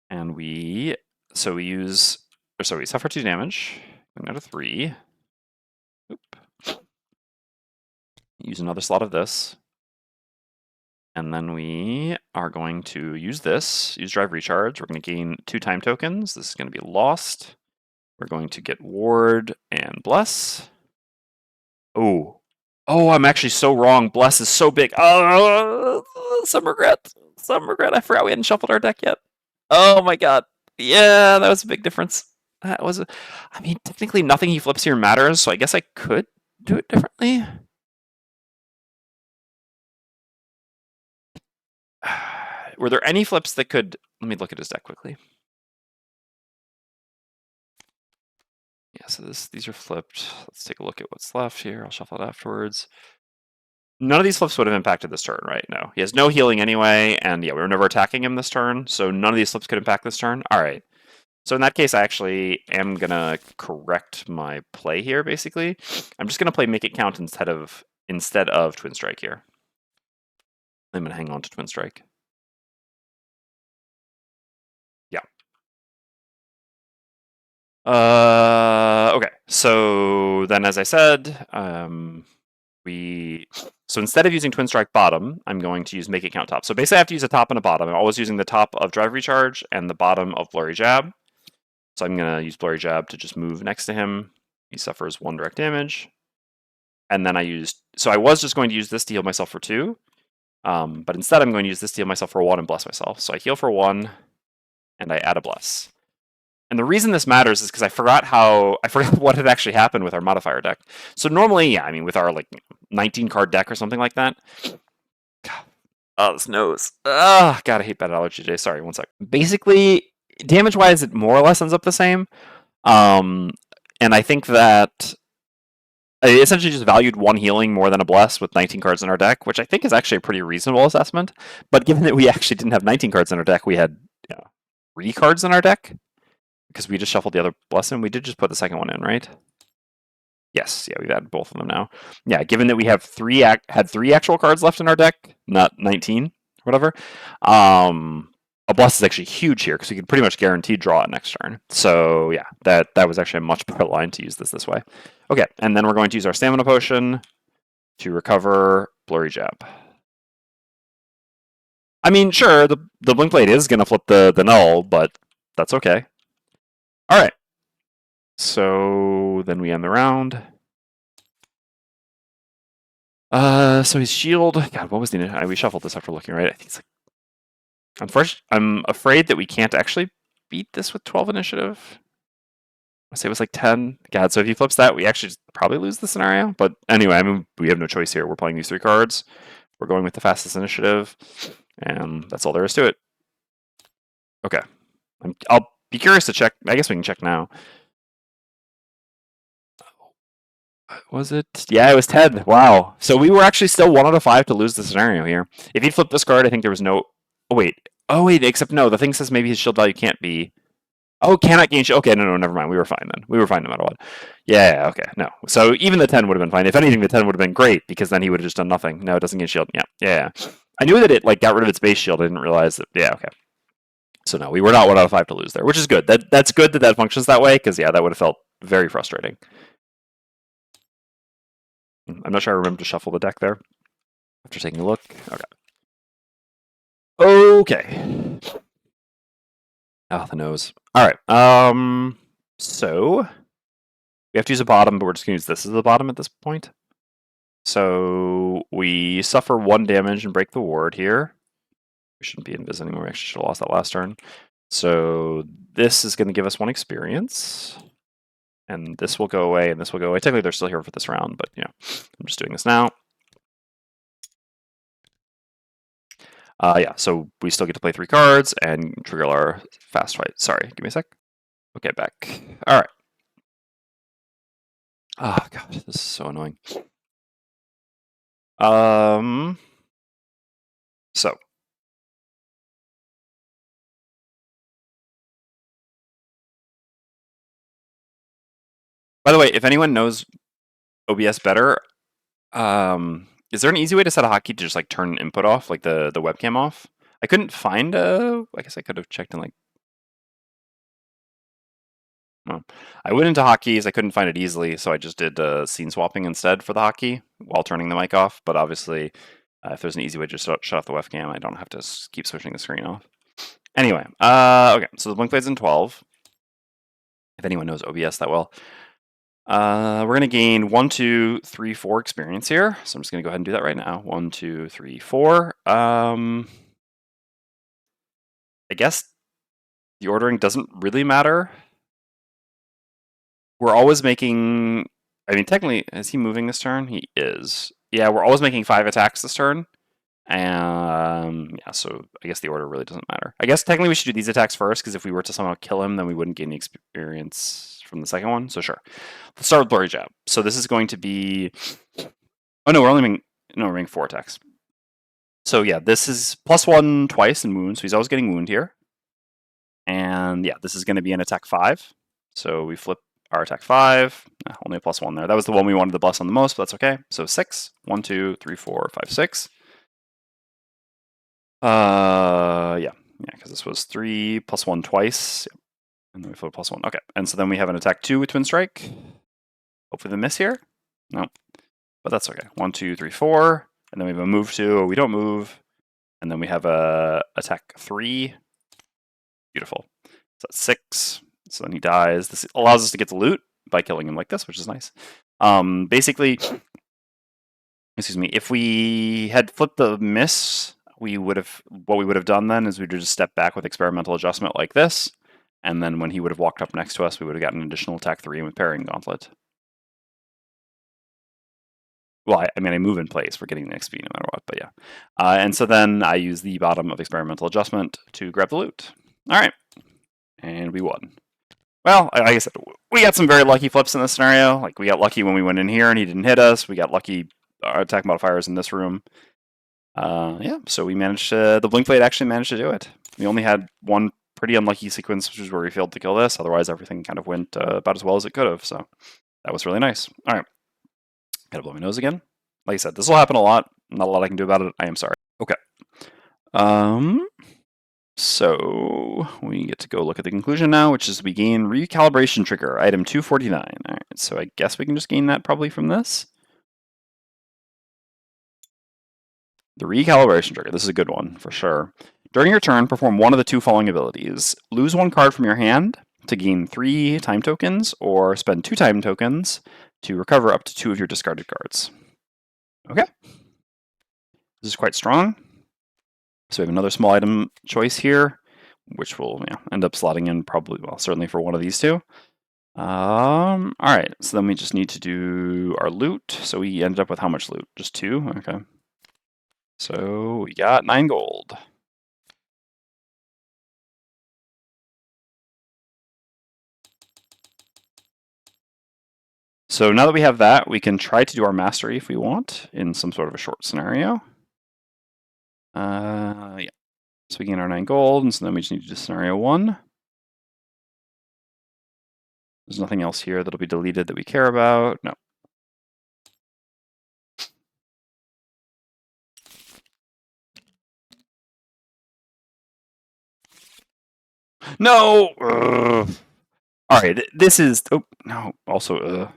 And we suffer 2 damage. We go to 3. Oop. Use another slot of this. And then we are going to use Drive Recharge. We're going to gain 2 time tokens. This is going to be lost. We're going to get Ward and Bless. Oh, I'm actually so wrong. Bless is so big. Oh, some regret. I forgot we hadn't shuffled our deck yet. Oh my god. Yeah, that was a big difference. I mean, technically nothing he flips here matters, so I guess I could do it differently. Were there any flips that could... Let me look at his deck quickly. Yeah, so these are flipped. Let's take a look at what's left here. I'll shuffle it afterwards. None of these flips would have impacted this turn, right? No. He has no healing anyway, and yeah, we were never attacking him this turn, so none of these flips could impact this turn. All right. So in that case, I actually am going to correct my play here, basically. I'm just going to play Make It Count instead of Twin Strike here. I'm going to hang on to Twin Strike. Yeah. Okay, so then as I said, so instead of using Twin Strike bottom, I'm going to use Make It Count top. So basically I have to use a top and a bottom. I'm always using the top of Drive Recharge and the bottom of Blurry Jab. So I'm going to use Blurry Jab to just move next to him. He suffers 1 direct damage. And then I was just going to use this to heal myself for 2. But instead I'm going to use this to heal myself for 1 and bless myself. So I heal for 1 and I add a bless. And the reason this matters is because I forgot what had actually happened with our modifier deck. So normally, yeah, I mean, with our like 19 card deck or something like that. God, oh, this nose. God, I hate bad allergy today. Sorry, 1 sec. Basically, damage wise, it more or less ends up the same. And I think that I essentially just valued 1 healing more than a bless with 19 cards in our deck, which I think is actually a pretty reasonable assessment. But given that we actually didn't have 19 cards in our deck, we had 3 cards in our deck. Because we just shuffled the other blessing. We did just put the second one in, right? Yes, yeah, we've added both of them now. Yeah, given that we have 3 actual cards left in our deck, not 19, whatever. a bless is actually huge here because we can pretty much guarantee draw it next turn. So yeah, that was actually a much better line to use this way. Okay, and then we're going to use our stamina potion to recover Blurry Jab. I mean, sure, the Blink Blade is going to flip the null, but that's okay. All right. So then we end the round. So his shield. God, what was the? We shuffled this after looking, right? I think it's like. Unfortunately, I'm afraid that we can't actually beat this with 12 initiative. I say it was like 10. God, so if he flips that, we actually probably lose the scenario. But anyway, I mean, we have no choice here. We're playing these 3 cards. We're going with the fastest initiative, and that's all there is to it. Okay. I'll be curious to check. I guess we can check now. Was it? Yeah, it was 10. Wow. So we were actually still 1 out of 5 to lose the scenario here. If he'd flipped this card, I think there was no... Oh, wait. Oh, wait, except no. The thing says maybe his shield value can't be... Oh, cannot gain shield. Okay, no, never mind. We were fine then. We were fine no matter what. Yeah, okay, no. So even the 10 would have been fine. If anything, the 10 would have been great, because then he would have just done nothing. No, it doesn't gain shield. Yeah. I knew that it like got rid of its base shield. I didn't realize that... Yeah, okay. So no, we were not 1 out of 5 to lose there, which is good. That's good that functions that way, because yeah, that would have felt very frustrating. I'm not sure I remember to shuffle the deck there after taking a look. Okay. Oh, the nose. All right. So we have to use a bottom, but we're just going to use this as the bottom at this point. So we suffer 1 damage and break the ward here. We shouldn't be invis anymore. We actually should have lost that last turn. So this is going to give us 1 experience. And this will go away, and this will go away. Technically, they're still here for this round, but you know, I'm just doing this now. Yeah, so we still get to play 3 cards and trigger our fast fight. Sorry, give me a sec. Okay, back. All right. Oh, God, this is so annoying. So. By the way, if anyone knows OBS better, is there an easy way to set a hotkey to just like turn input off, like the webcam off? I couldn't find a... I guess I could have checked in like... Well, I went into hotkeys, I couldn't find it easily, so I just did scene swapping instead for the hotkey while turning the mic off, but obviously if there's an easy way to just shut off the webcam, I don't have to keep switching the screen off. Anyway, okay, so the Blink Blade's in 12. If anyone knows OBS that well. We're going to gain 1, 2, 3, 4 experience here, so I'm just going to go ahead and do that right now. 1, 2, 3, 4. I guess the ordering doesn't really matter. We're always making... I mean, technically, is he moving this turn? He is. Yeah, we're always making 5 attacks this turn. And yeah, so I guess the order really doesn't matter. I guess technically we should do these attacks first, because if we were to somehow kill him, then we wouldn't gain the experience from the second one. So sure. Let's start with Blurry Jab. So this is going to be... Oh no, we're making 4 attacks. So yeah, this is +1 twice in wound, so he's always getting wound here. And yeah, this is going to be an attack 5. So we flip our attack 5, only a +1 there. That was the one we wanted to bless on the most, but that's okay. So 6, 1, 2, 3, 4, 5, 6. Yeah, because this was 3 +1 twice. And then we flip +1. Okay, and so then we have an attack 2 with Twin Strike. Hopefully the miss here. No, but that's okay. 1, 2, 3, 4. And then we have a move 2, we don't move. And then we have a attack 3. Beautiful. So that's 6. So then he dies. This allows us to get the loot by killing him like this, which is nice. Basically, excuse me, if we had flipped the miss, what we would have done then is we'd just step back with experimental adjustment like this, and then when he would have walked up next to us, we would have gotten an additional attack 3 with Parrying Gauntlet. Well, I mean, I move in place. We're getting the XP no matter what, but yeah. And so then I use the bottom of experimental adjustment to grab the loot. All right, and we won. Well, like I said, we got some very lucky flips in this scenario. Like, we got lucky when we went in here and he didn't hit us. We got lucky attack modifiers in this room. Yeah, so we managed to... The Blink Blade actually managed to do it. We only had 1 pretty unlucky sequence, which is where we failed to kill this. Otherwise, everything kind of went about as well as it could have. So that was really nice. All right. Gotta blow my nose again. Like I said, this will happen a lot. Not a lot I can do about it. I am sorry. Okay. So we get to go look at the conclusion now, which is we gain recalibration trigger, item 249. All right, so I guess we can just gain that probably from this. The recalibration trigger, this is a good one for sure. During your turn, perform one of the two following abilities. Lose one card from your hand to gain 3 time tokens, or spend 2 time tokens to recover up to 2 of your discarded cards. Okay. This is quite strong. So we have another small item choice here, which will end up slotting in probably, well, certainly for one of these two. All right, so then we just need to do our loot. So we ended up with how much loot? Just 2? Okay. So we got 9 gold. So now that we have that, we can try to do our mastery if we want in some sort of a short scenario. Yeah. So we gain our 9 gold, and so then we just need to do scenario 1. There's nothing else here that'll be deleted that we care about. No. No! All right, this is... Oh, no. Also,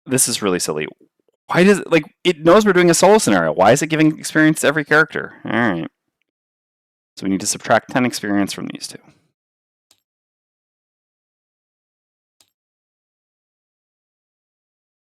this is really silly. Why does it... Like, it knows we're doing a solo scenario. Why is it giving experience to every character? All right. So we need to subtract 10 experience from these two.